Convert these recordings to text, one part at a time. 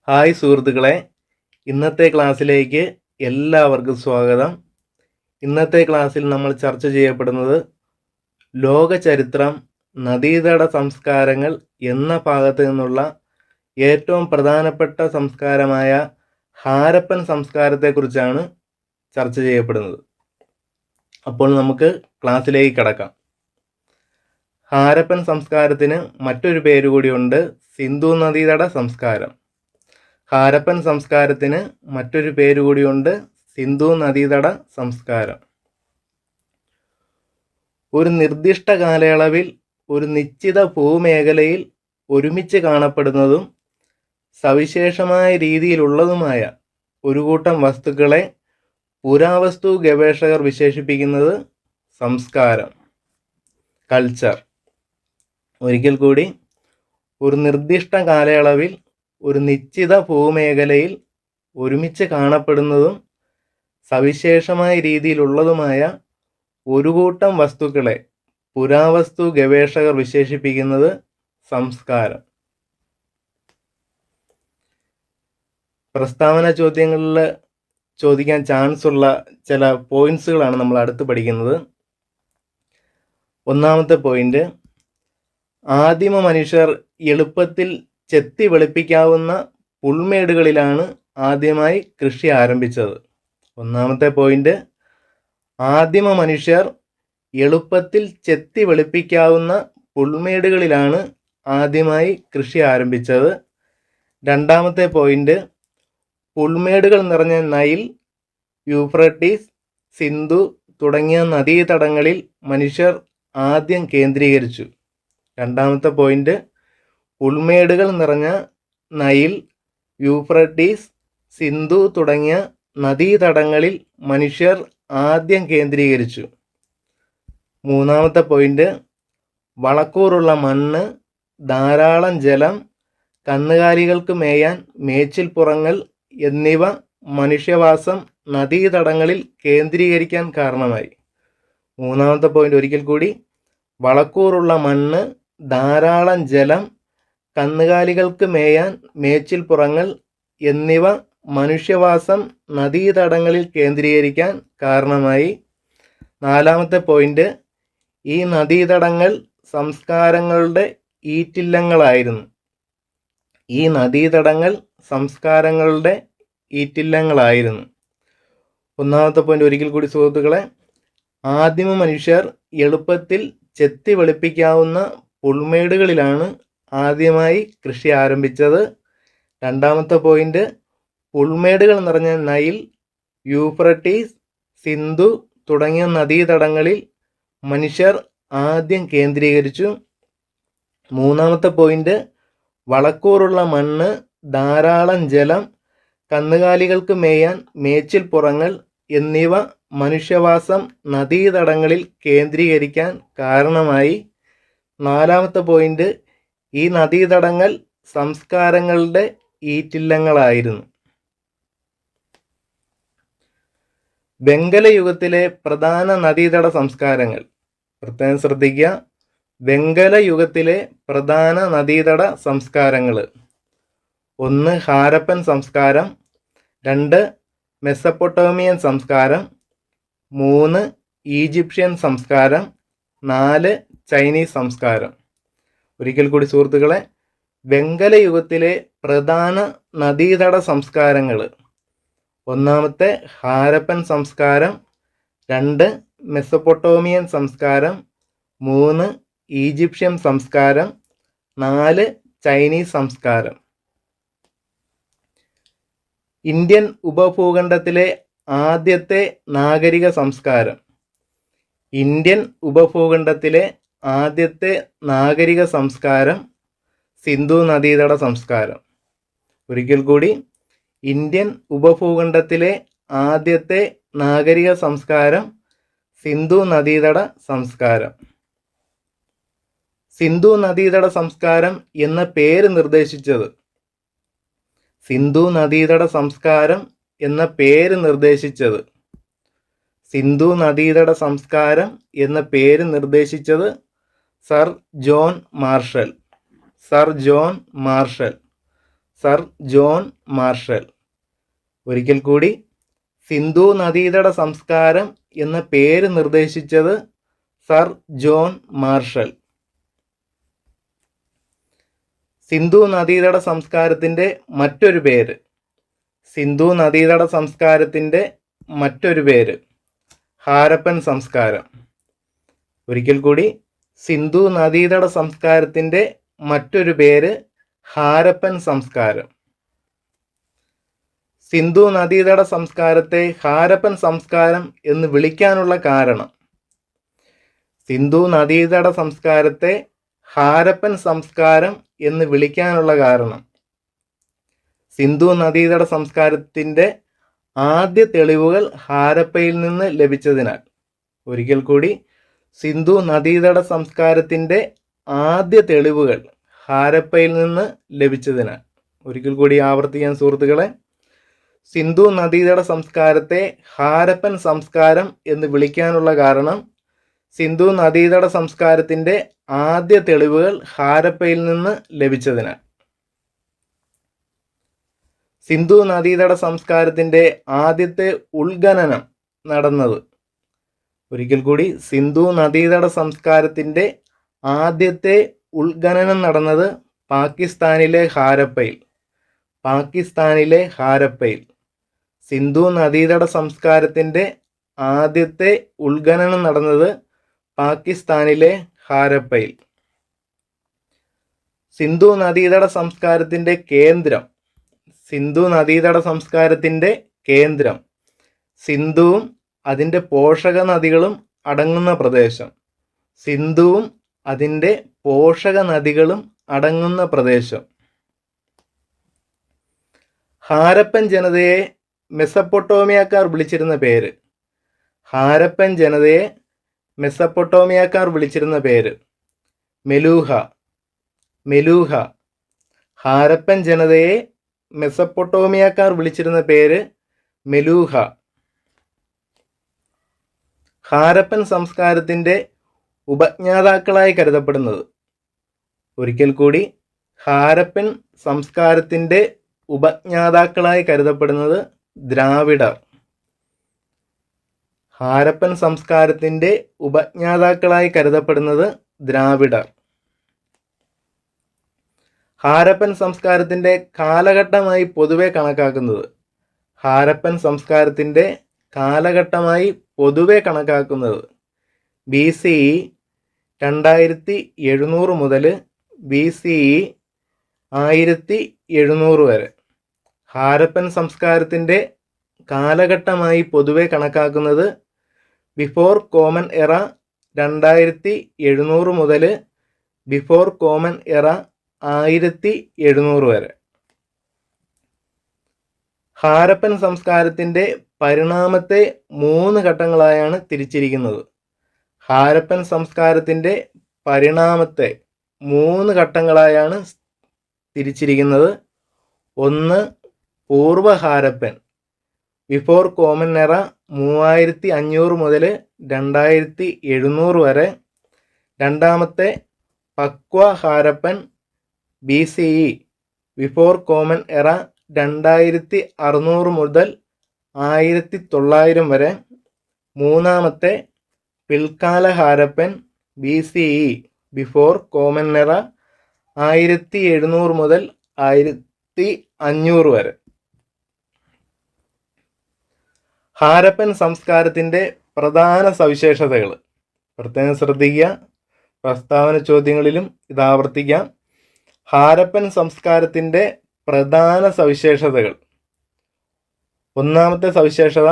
Hi സുഹൃത്തുക്കളെ, ഇന്നത്തെ ക്ലാസ്സിലേക്ക് എല്ലാവർക്കും സ്വാഗതം. ഇന്നത്തെ ക്ലാസ്സിൽ നമ്മൾ ചർച്ച ചെയ്യപ്പെടുന്നത് ലോക ചരിത്രം, നദീതട സംസ്കാരങ്ങൾ എന്ന ഭാഗത്ത് നിന്നുള്ള ഏറ്റവും പ്രധാനപ്പെട്ട സംസ്കാരമായ ഹാരപ്പൻ സംസ്കാരത്തെക്കുറിച്ചാണ് ചർച്ച ചെയ്യപ്പെടുന്നത്. അപ്പോൾ നമുക്ക് ക്ലാസ്സിലേക്ക് കടക്കാം. ഹാരപ്പൻ സംസ്കാരത്തിന് മറ്റൊരു പേര് കൂടിയുണ്ട്, സിന്ധു നദീതട സംസ്കാരം. ഹാരപ്പൻ സംസ്കാരത്തിന് മറ്റൊരു പേര് കൂടിയുണ്ട്, സിന്ധു നദീതട സംസ്കാരം. ഒരു നിർദ്ദിഷ്ട കാലയളവിൽ ഒരു നിശ്ചിത ഭൂമേഖലയിൽ ഒരുമിച്ച് കാണപ്പെടുന്നതും സവിശേഷമായ രീതിയിലുള്ളതുമായ ഒരു കൂട്ടം വസ്തുക്കളെ പുരാവസ്തു ഗവേഷകർ വിശേഷിപ്പിക്കുന്നത് സംസ്കാരം, കൾച്ചർ. ഒരിക്കൽ കൂടി, ഒരു നിർദ്ദിഷ്ട കാലയളവിൽ ഒരു നിശ്ചിത ഭൂമേഖലയിൽ ഒരുമിച്ച് കാണപ്പെടുന്നതും സവിശേഷമായ രീതിയിലുള്ളതുമായ ഒരു കൂട്ടം വസ്തുക്കളെ പുരാവസ്തു ഗവേഷകർ വിശേഷിപ്പിക്കുന്നത് സംസ്കാരം. പ്രസ്താവന ചോദ്യങ്ങളിൽ ചോദിക്കാൻ ചാൻസ് ഉള്ള ചില പോയിന്റ്സുകളാണ് നമ്മൾ അടുത്ത് പഠിക്കുന്നത്. ഒന്നാമത്തെ പോയിന്റ്, ആദിമ മനുഷ്യർ എളുപ്പത്തിൽ ചെത്തി വെളുപ്പിക്കാവുന്ന പുൽമേടുകളിലാണ് ആദ്യമായി കൃഷി ആരംഭിച്ചത്. ഒന്നാമത്തെ പോയിന്റ്, ആദിമ മനുഷ്യർ എളുപ്പത്തിൽ ചെത്തി വെളുപ്പിക്കാവുന്ന പുൽമേടുകളിലാണ് ആദ്യമായി കൃഷി ആരംഭിച്ചത്. രണ്ടാമത്തെ പോയിന്റ്, പുൽമേടുകൾ നിറഞ്ഞ നൈൽ, യൂഫ്രട്ടീസ്, സിന്ധു തുടങ്ങിയ നദീതടങ്ങളിൽ മനുഷ്യർ ആദ്യം കേന്ദ്രീകരിച്ചു. രണ്ടാമത്തെ പോയിന്റ്, പുൽമേടുകൾ നിറഞ്ഞ നൈൽ, യൂഫ്രട്ടീസ്, സിന്ധു തുടങ്ങിയ നദീതടങ്ങളിൽ മനുഷ്യർ ആദ്യം കേന്ദ്രീകരിച്ചു. മൂന്നാമത്തെ പോയിന്റ്, വളക്കൂറുള്ള മണ്ണ്, ധാരാളം ജലം, കന്നുകാലികൾക്ക് മേയാൻ മേച്ചിൽപ്പുറങ്ങൾ എന്നിവ മനുഷ്യവാസം നദീതടങ്ങളിൽ കേന്ദ്രീകരിക്കാൻ കാരണമായി. മൂന്നാമത്തെ പോയിന്റ് ഒരിക്കൽ കൂടി, വളക്കൂറുള്ള മണ്ണ്, ധാരാളം ജലം, കന്നുകാലികൾക്ക് മേയാൻ മേച്ചിൽപ്പുറങ്ങൾ എന്നിവ മനുഷ്യവാസം നദീതടങ്ങളിൽ കേന്ദ്രീകരിക്കാൻ കാരണമായി. നാലാമത്തെ പോയിന്റ്, ഈ നദീതടങ്ങൾ സംസ്കാരങ്ങളുടെ ഈറ്റില്ലങ്ങളായിരുന്നു. ഈ നദീതടങ്ങൾ സംസ്കാരങ്ങളുടെ ഈറ്റില്ലങ്ങളായിരുന്നു. ഒന്നാമത്തെ പോയിന്റ് ഒരിക്കൽ കൂടി സുഹൃത്തുക്കളെ, ആദിമ മനുഷ്യർ എളുപ്പത്തിൽ ചെത്തി വെളുപ്പിക്കാവുന്ന പുൽമേടുകളിലാണ് ആദ്യമായി കൃഷി ആരംഭിച്ചത്. രണ്ടാമത്തെ പോയിന്റ്, പുൽമേടുകൾ നിറഞ്ഞ നൈൽ, യൂഫ്രട്ടീസ്, സിന്ധു തുടങ്ങിയ നദീതടങ്ങളിൽ മനുഷ്യർ ആദ്യം കേന്ദ്രീകരിച്ചു. മൂന്നാമത്തെ പോയിന്റ്, വളക്കൂറുള്ള മണ്ണ്, ധാരാളം ജലം, കന്നുകാലികൾക്ക് മേയാൻ മേച്ചിൽപ്പുറങ്ങൾ എന്നിവ മനുഷ്യവാസം നദീതടങ്ങളിൽ കേന്ദ്രീകരിക്കാൻ കാരണമായി. നാലാമത്തെ പോയിന്റ്, ഈ നദീതടങ്ങൾ സംസ്കാരങ്ങളുടെ ഈറ്റില്ലങ്ങളായിരുന്നു. വെങ്കലയുഗത്തിലെ പ്രധാന നദീതട സംസ്കാരങ്ങൾ. പ്രത്യേകം ശ്രദ്ധിക്കുക, വെങ്കലയുഗത്തിലെ പ്രധാന നദീതട സംസ്കാരങ്ങൾ. 1. ഹാരപ്പൻ സംസ്കാരം. 2. മെസപ്പൊട്ടേമിയൻ സംസ്കാരം. 3. ഈജിപ്ഷ്യൻ സംസ്കാരം. 4. ചൈനീസ് സംസ്കാരം. ഒരിക്കൽ കൂടി സുഹൃത്തുക്കളെ, വെങ്കലയുഗത്തിലെ പ്രധാന നദീതട സംസ്കാരങ്ങൾ. ഒന്നാമത്തെ ഹാരപ്പൻ സംസ്കാരം. 2. മെസപ്പൊട്ടേമിയൻ സംസ്കാരം. 3. ഈജിപ്ഷ്യൻ സംസ്കാരം. 4. ചൈനീസ് സംസ്കാരം. ഇന്ത്യൻ ഉപഭൂഖണ്ഡത്തിലെ ആദ്യത്തെ നാഗരിക സംസ്കാരം. ഇന്ത്യൻ ഉപഭൂഖണ്ഡത്തിലെ ആദ്യത്തെ നാഗരിക സംസ്കാരം സിന്ധു നദീതട സംസ്കാരം. ഒരിക്കൽ കൂടി, ഇന്ത്യൻ ഉപഭൂഖണ്ഡത്തിലെ ആദ്യത്തെ നാഗരിക സംസ്കാരം സിന്ധു നദീതട സംസ്കാരം. സിന്ധു നദീതട സംസ്കാരം എന്ന പേര് നിർദ്ദേശിച്ചത് സിന്ധു നദീതട സംസ്കാരം എന്ന പേര് നിർദ്ദേശിച്ചത് സിന്ധു നദീതട സംസ്കാരം എന്ന പേര് നിർദ്ദേശിച്ചത് sir John Marshall. Sir John Marshall. ഒരിക്കൽ കൂടി, സിന്ധു നദീതട സംസ്കാരം എന്ന പേര് നിർദ്ദേശിച്ചത് സർ ജോൺ മാർഷൽ. സിന്ധു നദീതട സംസ്കാരത്തിൻ്റെ മറ്റൊരു പേര്. സിന്ധു നദീതട സംസ്കാരത്തിൻ്റെ മറ്റൊരു പേര് ഹാരപ്പൻ സംസ്കാരം. ഒരിക്കൽ കൂടി, സിന്ധു നദീതട സംസ്കാരത്തിൻ്റെ മറ്റൊരു പേര് ഹാരപ്പൻ സംസ്കാരം. സിന്ധു നദീതട സംസ്കാരത്തെ ഹാരപ്പൻ സംസ്കാരം എന്ന് വിളിക്കാനുള്ള കാരണം. സിന്ധു നദീതട സംസ്കാരത്തെ ഹാരപ്പൻ സംസ്കാരം എന്ന് വിളിക്കാനുള്ള കാരണം, സിന്ധു നദീതട സംസ്കാരത്തിൻ്റെ ആദ്യ തെളിവുകൾ ഹാരപ്പയിൽ നിന്ന് ലഭിച്ചതിനാൽ. ഒരിക്കൽ കൂടി, സിന്ധു നദീതട സംസ്കാരത്തിൻ്റെ ആദ്യ തെളിവുകൾ ഹാരപ്പയിൽ നിന്ന് ലഭിച്ചതിനാൽ. ഒരിക്കൽ കൂടി ആവർത്തിക്കാൻ സുഹൃത്തുക്കളെ, സിന്ധു നദീതട സംസ്കാരത്തെ ഹാരപ്പൻ സംസ്കാരം എന്ന് വിളിക്കാനുള്ള കാരണം, സിന്ധു നദീതട സംസ്കാരത്തിൻ്റെ ആദ്യ തെളിവുകൾ ഹാരപ്പയിൽ നിന്ന് ലഭിച്ചതിനാൽ. സിന്ധു നദീതട സംസ്കാരത്തിൻ്റെ ആദ്യത്തെ ഉത്ഖനനം നടന്നത്. ഒരിക്കൽ കൂടി, സിന്ധു നദീതട സംസ്കാരത്തിൻ്റെ ആദ്യത്തെ ഉത്ഖനനം നടന്നത് പാകിസ്ഥാനിലെ ഹാരപ്പയിൽ. പാകിസ്ഥാനിലെ ഹാരപ്പയിൽ സിന്ധു നദീതട സംസ്കാരത്തിൻ്റെ ആദ്യത്തെ ഉത്ഖനനം നടന്നത് പാകിസ്ഥാനിലെ ഹാരപ്പയിൽ. സിന്ധു നദീതട സംസ്കാരത്തിൻ്റെ കേന്ദ്രം. സിന്ധു നദീതട സംസ്കാരത്തിൻ്റെ കേന്ദ്രം സിന്ധുവും അതിൻ്റെ പോഷക നദികളും അടങ്ങുന്ന പ്രദേശം. സിന്ധുവും അതിൻ്റെ പോഷക നദികളും അടങ്ങുന്ന പ്രദേശം. ഹാരപ്പൻ ജനതയെ മെസപ്പൊട്ടോമിയക്കാർ വിളിച്ചിരുന്ന പേര്. ഹാരപ്പൻ ജനതയെ മെസപ്പൊട്ടോമിയക്കാർ വിളിച്ചിരുന്ന പേര് മെലൂഹ. മെലൂഹ. ഹാരപ്പൻ ജനതയെ മെസപ്പൊട്ടോമിയക്കാർ വിളിച്ചിരുന്ന പേര് മെലൂഹ. ഹാരപ്പൻ സംസ്കാരത്തിൻ്റെ ഉപജ്ഞാതാക്കളായി കരുതപ്പെടുന്നത്. ഒരിക്കൽ കൂടി, ഹാരപ്പൻ സംസ്കാരത്തിൻ്റെ ഉപജ്ഞാതാക്കളായി കരുതപ്പെടുന്നത് ദ്രാവിഡർ. ഹാരപ്പൻ സംസ്കാരത്തിൻ്റെ ഉപജ്ഞാതാക്കളായി കരുതപ്പെടുന്നത് ദ്രാവിഡർ. ഹാരപ്പൻ സംസ്കാരത്തിൻ്റെ കാലഘട്ടമായി പൊതുവെ കണക്കാക്കുന്നത്. ഹാരപ്പൻ സംസ്കാരത്തിൻ്റെ കാലഘട്ടമായി പൊതുവെ കണക്കാക്കുന്നത് BCE 2700 മുതൽ BCE 1700 വരെ. ഹാരപ്പൻ സംസ്കാരത്തിൻ്റെ കാലഘട്ടമായി പൊതുവെ കണക്കാക്കുന്നത് ബിഫോർ കോമൺ എറ 2700 മുതൽ ബിഫോർ കോമൺ എറ 1700 വരെ. ഹാരപ്പൻ സംസ്കാരത്തിൻ്റെ പരിണാമത്തെ 3 ഘട്ടങ്ങളായാണ് തിരിച്ചിരിക്കുന്നത്. ഹാരപ്പൻ സംസ്കാരത്തിൻ്റെ പരിണാമത്തെ 3 ഘട്ടങ്ങളായാണ് തിരിച്ചിരിക്കുന്നത്. 1. പൂർവ്വ ഹാരപ്പൻ ബിഫോർ കോമൺ എറ 3500 മുതൽ 2700 വരെ. 2. പക്വ Harappan BCE before common era 2600 മുതൽ 1900 വരെ. 3. പിൽക്കാല ഹാരപ്പൻ BCE ബിഫോർ കോമൺ എറ 1700 മുതൽ 1500 വരെ. ഹാരപ്പൻ സംസ്കാരത്തിൻ്റെ പ്രധാന സവിശേഷതകൾ. പ്രത്യേകം ശ്രദ്ധിക്കുക, പ്രസ്താവന ചോദ്യങ്ങളിലും ഇത് ആവർത്തിക്കാം. ഹാരപ്പൻ സംസ്കാരത്തിൻ്റെ പ്രധാന സവിശേഷതകൾ. 1. സവിശേഷത,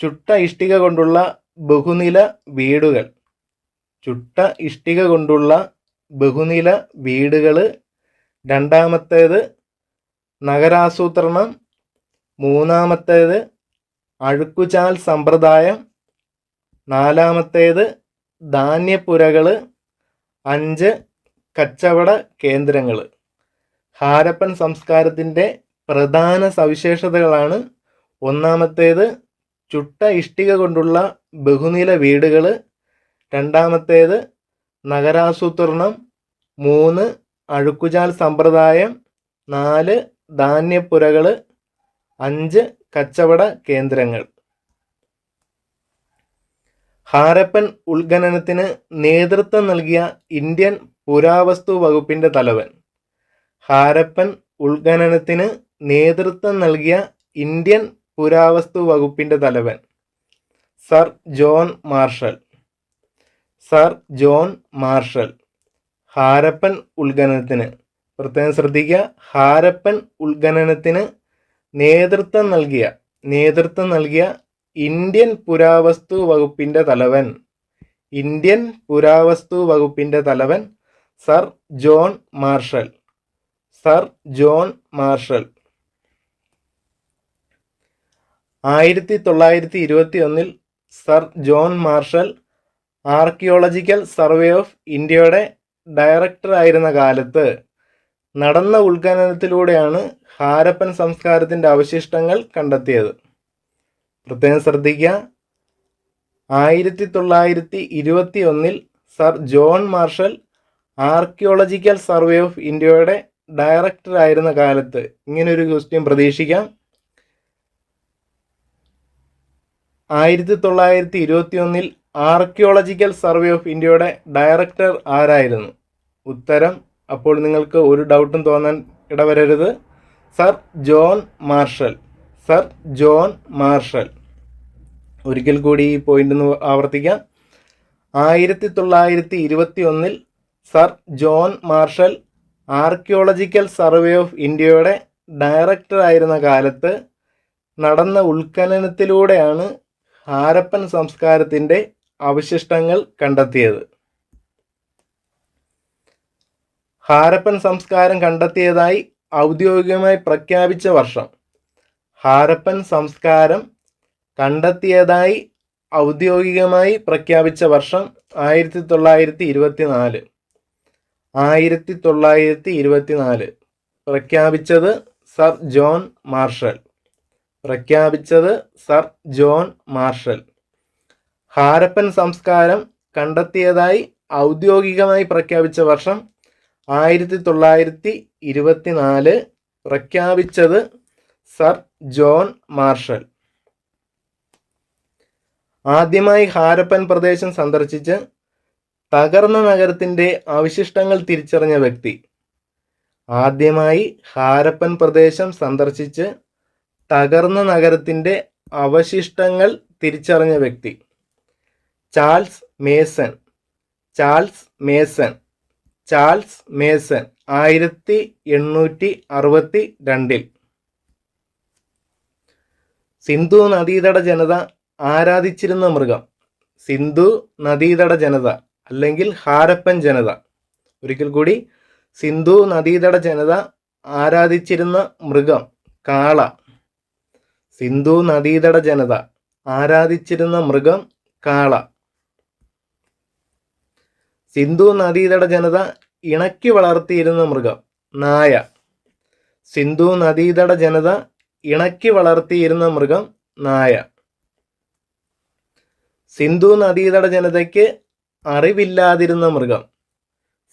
ചുട്ട ഇഷ്ടിക കൊണ്ടുള്ള ബഹുനില വീടുകൾ. ചുട്ട ഇഷ്ടിക കൊണ്ടുള്ള ബഹുനില വീടുകൾ. 2. നഗരാസൂത്രണം. 3. അഴുക്കുചാൽ സമ്പ്രദായം. 4. ധാന്യപ്പുരകൾ. 5. കച്ചവട കേന്ദ്രങ്ങൾ. ഹാരപ്പൻ സംസ്കാരത്തിൻ്റെ പ്രധാന സവിശേഷതകളാണ്: 1. ചുട്ട ഇഷ്ടിക കൊണ്ടുള്ള ബഹുനില വീടുകൾ. 2. നഗരാസൂത്രണം. 3. അഴുക്കുചാൽ സമ്പ്രദായം. 4. ധാന്യപ്പുരകൾ, 5 കച്ചവട കേന്ദ്രങ്ങൾ. ഹാരപ്പൻ ഉത്ഖനനത്തിന് നേതൃത്വം നൽകിയ ഇന്ത്യൻ പുരാവസ്തു വകുപ്പിന്റെ തലവൻ. ഹാരപ്പൻ ഉത്ഖനനത്തിന് നേതൃത്വം നൽകിയ ഇന്ത്യൻ പുരാവസ്തു വകുപ്പിന്റെ തലവൻ sir John Marshall. Sir John Marshall. Harappan ഉത്ഖനനത്തിന്, പ്രത്യേകം ശ്രദ്ധിക്കുക, ഹാരപ്പൻ ഉത്ഖനനത്തിന് നേതൃത്വം നൽകിയ ഇന്ത്യൻ പുരാവസ്തു വകുപ്പിന്റെ തലവൻ. ഇന്ത്യൻ പുരാവസ്തു വകുപ്പിന്റെ തലവൻ sir John Marshall. Sir John marshal. 1921 sir John Marshall archaeological survey of ഇന്ത്യയുടെ ഡയറക്ടർ ആയിരുന്ന കാലത്ത് നടന്ന ഉത്ഖനനത്തിലൂടെയാണ് ഹാരപ്പൻ സംസ്കാരത്തിൻ്റെ അവശിഷ്ടങ്ങൾ കണ്ടെത്തിയത്. പ്രത്യേകം ശ്രദ്ധിക്കുക, 1921 sir John Marshall archaeological survey of ഇന്ത്യയുടെ ഡയറക്ടർ ആയിരുന്ന കാലത്ത്. ഇങ്ങനൊരു ക്വസ്റ്റ്യൻ പ്രതീക്ഷിക്കാം. 1921 ആർക്കിയോളജിക്കൽ സർവേ ഓഫ് ഇന്ത്യയുടെ ഡയറക്ടർ ആരായിരുന്നു? ഉത്തരം അപ്പോൾ നിങ്ങൾക്ക് ഒരു ഡൗട്ടും തോന്നാൻ ഇടവരരുത്. Sir John Marshall. Sir John Marshall. ഒരിക്കൽ കൂടി ഈ പോയിന്റ് ഒന്ന് ആവർത്തിക്കാം. 1921 sir John Marshall archaeological survey of ഇന്ത്യയുടെ ഡയറക്ടർ ആയിരുന്ന കാലത്ത് നടന്ന ഉത്ഖനനത്തിലൂടെയാണ് ഹാരപ്പൻ സംസ്കാരത്തിൻ്റെ അവശിഷ്ടങ്ങൾ കണ്ടെത്തിയത്. ഹാരപ്പൻ സംസ്കാരം കണ്ടെത്തിയതായി ഔദ്യോഗികമായി പ്രഖ്യാപിച്ച വർഷം. ഹാരപ്പൻ സംസ്കാരം കണ്ടെത്തിയതായി ഔദ്യോഗികമായി പ്രഖ്യാപിച്ച വർഷം 1924. 1924. പ്രഖ്യാപിച്ചത് സർ ജോൺ മാർഷൽ. പ്രഖ്യാപിച്ചത് സർ ജോൺ മാർഷൽ. ഹാരപ്പൻ സംസ്കാരം കണ്ടെത്തിയതായി ഔദ്യോഗികമായി പ്രഖ്യാപിച്ച വർഷം 1924. പ്രഖ്യാപിച്ചത് സർ ജോൺ മാർഷൽ. ആദ്യമായി ഹാരപ്പൻ പ്രദേശം സന്ദർശിച്ച് തകർന്ന നഗരത്തിൻ്റെ അവശിഷ്ടങ്ങൾ തിരിച്ചറിഞ്ഞ വ്യക്തി. ആദ്യമായി ഹാരപ്പൻ പ്രദേശം സന്ദർശിച്ച് തകർന്ന നഗരത്തിൻ്റെ അവശിഷ്ടങ്ങൾ തിരിച്ചറിഞ്ഞ വ്യക്തി Charles Mason. Charles Mason. Charles Mason. 1862. Sindhu നദീതട ജനത ആരാധിച്ചിരുന്ന മൃഗം. സിന്ധു നദീതട ജനത അല്ലെങ്കിൽ ഹാരപ്പൻ ജനത. ഒരിക്കൽ കൂടി, സിന്ധു നദീതട ജനത ആരാധിച്ചിരുന്ന മൃഗം കാള. സിന്ധു നദീതട ജനത ആരാധിച്ചിരുന്ന മൃഗം കാള. സിന്ധു നദീതട ജനത ഇണക്കി വളർത്തിയിരുന്ന മൃഗം നായ. സിന്ധു നദീതട ജനത ഇണക്കി വളർത്തിയിരുന്ന മൃഗം നായ. സിന്ധു നദീതട ജനതയ്ക്ക് അറിവില്ലാതിരുന്ന മൃഗം.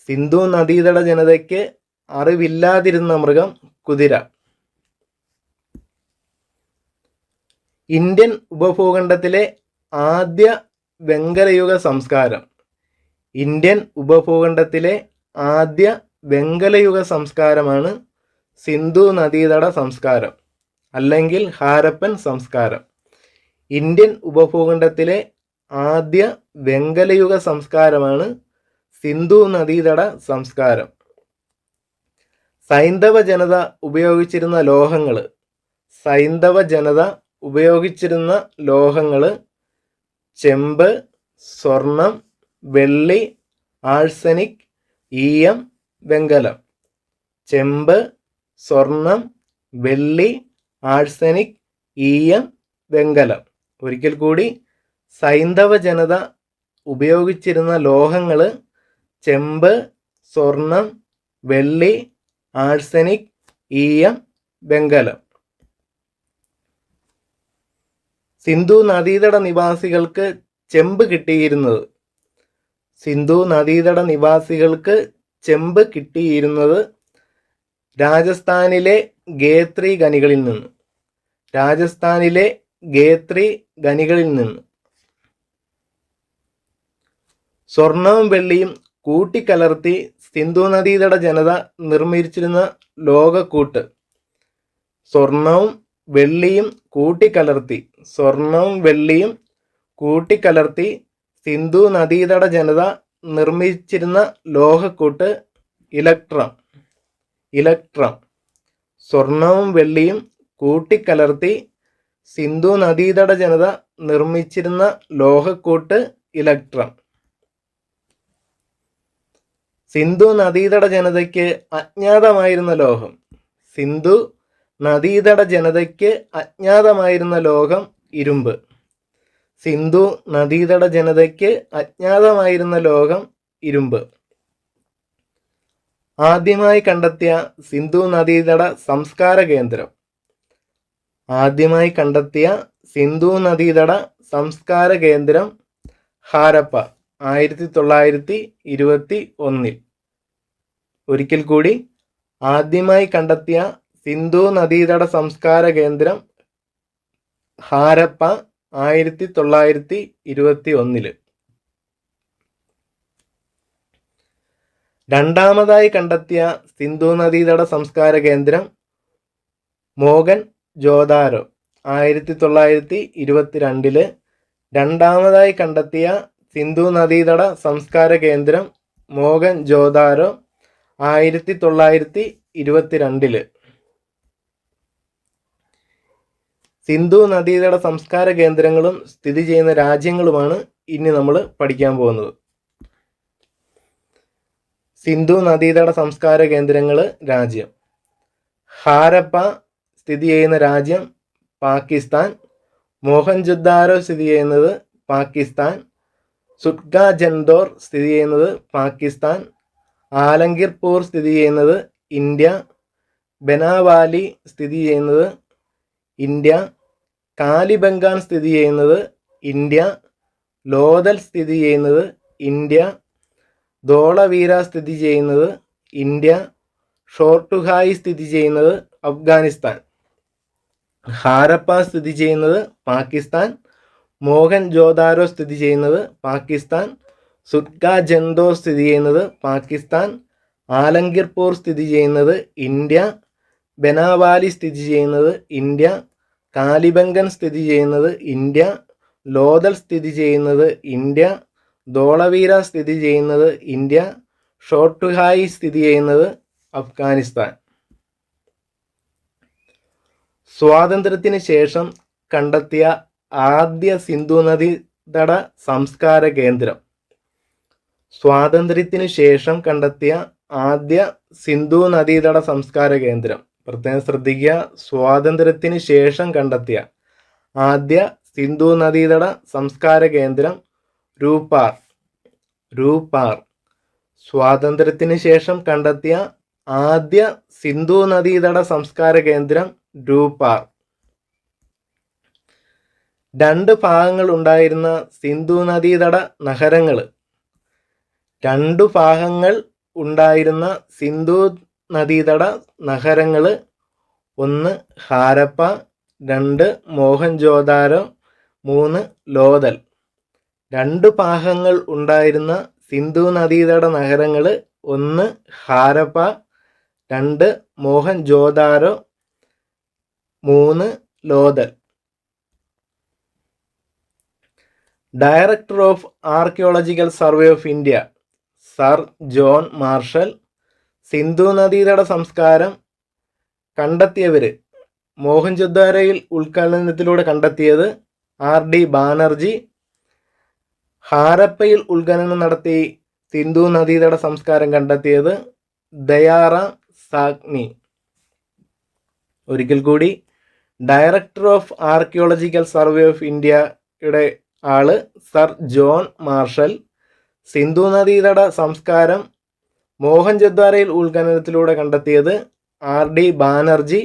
സിന്ധു നദീതട ജനതയ്ക്ക് അറിവില്ലാതിരുന്ന മൃഗം കുതിര. ഇന്ത്യൻ ഉപഭൂഖണ്ഡത്തിലെ ആദ്യ വെങ്കലയുഗ സംസ്കാരം. ഇന്ത്യൻ ഉപഭൂഖണ്ഡത്തിലെ ആദ്യ വെങ്കലയുഗ സംസ്കാരമാണ് സിന്ധു നദീതട സംസ്കാരം അല്ലെങ്കിൽ ഹാരപ്പൻ സംസ്കാരം. ഇന്ത്യൻ ഉപഭൂഖണ്ഡത്തിലെ ആദ്യ വെങ്കലയുഗ സംസ്കാരമാണ് സിന്ധു നദീതട സംസ്കാരം. സൈന്ധവ ജനത ഉപയോഗിച്ചിരുന്ന ലോഹങ്ങൾ. സൈന്ധവ ജനത ഉപയോഗിച്ചിരുന്ന ലോഹങ്ങൾ ചെമ്പ്, സ്വർണം, വെള്ളി, ആഴ്സനിക്, ഈയം, വെങ്കലം. ചെമ്പ്, സ്വർണം, വെള്ളി, ആഴ്സനിക്, ഈയം, വെങ്കലം. ഒരിക്കൽ കൂടി, സൈന്ധവ ജനത ഉപയോഗിച്ചിരുന്ന ലോഹങ്ങൾ ചെമ്പ്, സ്വർണം, വെള്ളി, ആഴ്സനിക്, ഈയം, വെങ്കലം. സിന്ധു നദീതട നിവാസികൾക്ക് ചെമ്പ് കിട്ടിയിരുന്നത്. സിന്ധു നദീതട നിവാസികൾക്ക് ചെമ്പ് കിട്ടിയിരുന്നത് രാജസ്ഥാനിലെ ഗേത്രി ഖനികളിൽ നിന്ന്. രാജസ്ഥാനിലെ ഗേത്രി ഖനികളിൽ നിന്ന്. സ്വർണവും വെള്ളിയും കൂട്ടിക്കലർത്തി സിന്ധു നദീതട ജനത നിർമ്മിച്ചിരുന്ന ലോഹക്കൂട്ട്. സ്വർണവും വെള്ളിയും കൂട്ടിക്കലർത്തി. സ്വർണവും വെള്ളിയും കൂട്ടിക്കലർത്തി സിന്ധു നദീതട ജനത നിർമ്മിച്ചിരുന്ന ലോഹക്കൂട്ട് ഇലക്ട്രം. ഇലക്ട്രം. സ്വർണവും വെള്ളിയും കൂട്ടിക്കലർത്തി സിന്ധു നദീതട ജനത നിർമ്മിച്ചിരുന്ന ലോഹക്കൂട്ട് ഇലക്ട്രം. സിന്ധു നദീതട ജനതയ്ക്ക് അജ്ഞാതമായിരുന്ന ലോഹം. സിന്ധു നദീതട ജനതയ്ക്ക് അജ്ഞാതമായിരുന്ന ലോഹം ഇരുമ്പ്. സിന്ധു നദീതട ജനതയ്ക്ക് അജ്ഞാതമായിരുന്ന ലോഹം ഇരുമ്പ്. ആദ്യമായി കണ്ടെത്തിയ സിന്ധു നദീതട സംസ്കാര കേന്ദ്രം. ആദ്യമായി കണ്ടെത്തിയ സിന്ധു നദീതട സംസ്കാര കേന്ദ്രം ഹാരപ്പ 1921. ഒരിക്കൽ കൂടി, ആദ്യമായി കണ്ടെത്തിയ സിന്ധു നദീതട സംസ്കാര കേന്ദ്രം ഹാരപ്പ 1921. രണ്ടാമതായി കണ്ടെത്തിയ സിന്ധു നദീതട സംസ്കാര കേന്ദ്രം മോഹൻ ജോദാരോ 1922. രണ്ടാമതായി കണ്ടെത്തിയ സിന്ധു നദീതട സംസ്കാര കേന്ദ്രം മോഹൻ ജോദാരോ 1922. സിന്ധു നദീതട സംസ്കാര കേന്ദ്രങ്ങളും സ്ഥിതി ചെയ്യുന്ന രാജ്യങ്ങളുമാണ് ഇനി നമ്മൾ പഠിക്കാൻ പോകുന്നത്. സിന്ധു നദീതട സംസ്കാര കേന്ദ്രങ്ങൾ രാജ്യം. ഹാരപ്പ സ്ഥിതി ചെയ്യുന്ന രാജ്യം പാകിസ്ഥാൻ. മോഹൻജൊദാരോ സ്ഥിതി ചെയ്യുന്നത് പാകിസ്ഥാൻ. സുട്കാജൻദോർ സ്ഥിതി ചെയ്യുന്നത് പാകിസ്ഥാൻ. ആലംഗീർപൂർ സ്ഥിതി ചെയ്യുന്നത് ഇന്ത്യ. ബനാവാലി സ്ഥിതി ചെയ്യുന്നത് ഇന്ത്യ. കാലിബംഗാൻ സ്ഥിതി ചെയ്യുന്നത് ഇന്ത്യ. ലോഥൽ സ്ഥിതി ചെയ്യുന്നത് ഇന്ത്യ. ധോളവീര സ്ഥിതി ചെയ്യുന്നത് ഇന്ത്യ. ഷോർട്ടുഹായി സ്ഥിതി ചെയ്യുന്നത് അഫ്ഗാനിസ്ഥാൻ. ഹാരപ്പ സ്ഥിതി ചെയ്യുന്നത് പാകിസ്ഥാൻ. മോഹൻ ജോദാരോ സ്ഥിതി ചെയ്യുന്നത് പാകിസ്ഥാൻ. സുട്കാജൻദോർ സ്ഥിതി ചെയ്യുന്നത് പാകിസ്ഥാൻ. ആലംഗീർപൂർ സ്ഥിതി ചെയ്യുന്നത് ഇന്ത്യ. ബനാവാലി സ്ഥിതി ചെയ്യുന്നത് ഇന്ത്യ. കാലിബംഗൻ സ്ഥിതി ചെയ്യുന്നത് ഇന്ത്യ. ലോഥൽ സ്ഥിതി ചെയ്യുന്നത് ഇന്ത്യ. ധോളവീര സ്ഥിതി ചെയ്യുന്നത് ഇന്ത്യ. ഷോർട്ടുഹായി സ്ഥിതി ചെയ്യുന്നത് അഫ്ഗാനിസ്ഥാൻ. സ്വാതന്ത്ര്യത്തിന് ശേഷം കണ്ടെത്തിയ ആദ്യ സിന്ധു നദീതട സംസ്കാര കേന്ദ്രം. സ്വാതന്ത്ര്യത്തിന് ശേഷം കണ്ടെത്തിയ ആദ്യ സിന്ധു നദീതട സംസ്കാര കേന്ദ്രം. പ്രത്യേകം ശ്രദ്ധിക്കുക, സ്വാതന്ത്ര്യത്തിന് ശേഷം കണ്ടെത്തിയ ആദ്യ സിന്ധു നദീതട സംസ്കാര കേന്ദ്രം രൂപാർ. രൂപാർ. സ്വാതന്ത്ര്യത്തിന് ശേഷം കണ്ടെത്തിയ ആദ്യ സിന്ധു നദീതട സംസ്കാര കേന്ദ്രം രൂപാർ. 2 ഭാഗങ്ങൾ ഉണ്ടായിരുന്ന സിന്ധു നദീതട നഗരങ്ങൾ. 2 ഭാഗങ്ങൾ ഉണ്ടായിരുന്ന സിന്ധു നദീതട നഗരങ്ങൾ. 1 ഹാരപ്പ, 2 മോഹൻജോദാരോ, 3 ലോഥൽ. 2 ഭാഗങ്ങൾ ഉണ്ടായിരുന്ന സിന്ധു നദീതട നഗരങ്ങൾ. 1 Harappa, 2 Mohenjodaro, 3 Lothal. Director of archaeological survey of India sir John marshal. Sindhu നദീതട സംസ്കാരം കണ്ടെത്തിയവർ. മോഹൻജൊദാരോയിൽ ഉത്ഖനനത്തിലൂടെ കണ്ടെത്തിയത് RD ബാനർജി. ഹാരപ്പയിൽ ഉത്ഖനനം നടത്തി സിന്ധു നദീതട സംസ്കാരം കണ്ടെത്തിയത് ദയാറാം സാഗ്നി. ഒരിക്കൽ കൂടി, director of archaeological survey of ഇന്ത്യയുടെ ആള് സർ ജോൺ മാർഷൽ. സിന്ധു നദീതട സംസ്കാരം മോഹൻജൊദാരോയിൽ ഉത്ഖനനത്തിലൂടെ കണ്ടെത്തിയത് RD ബാനർജി.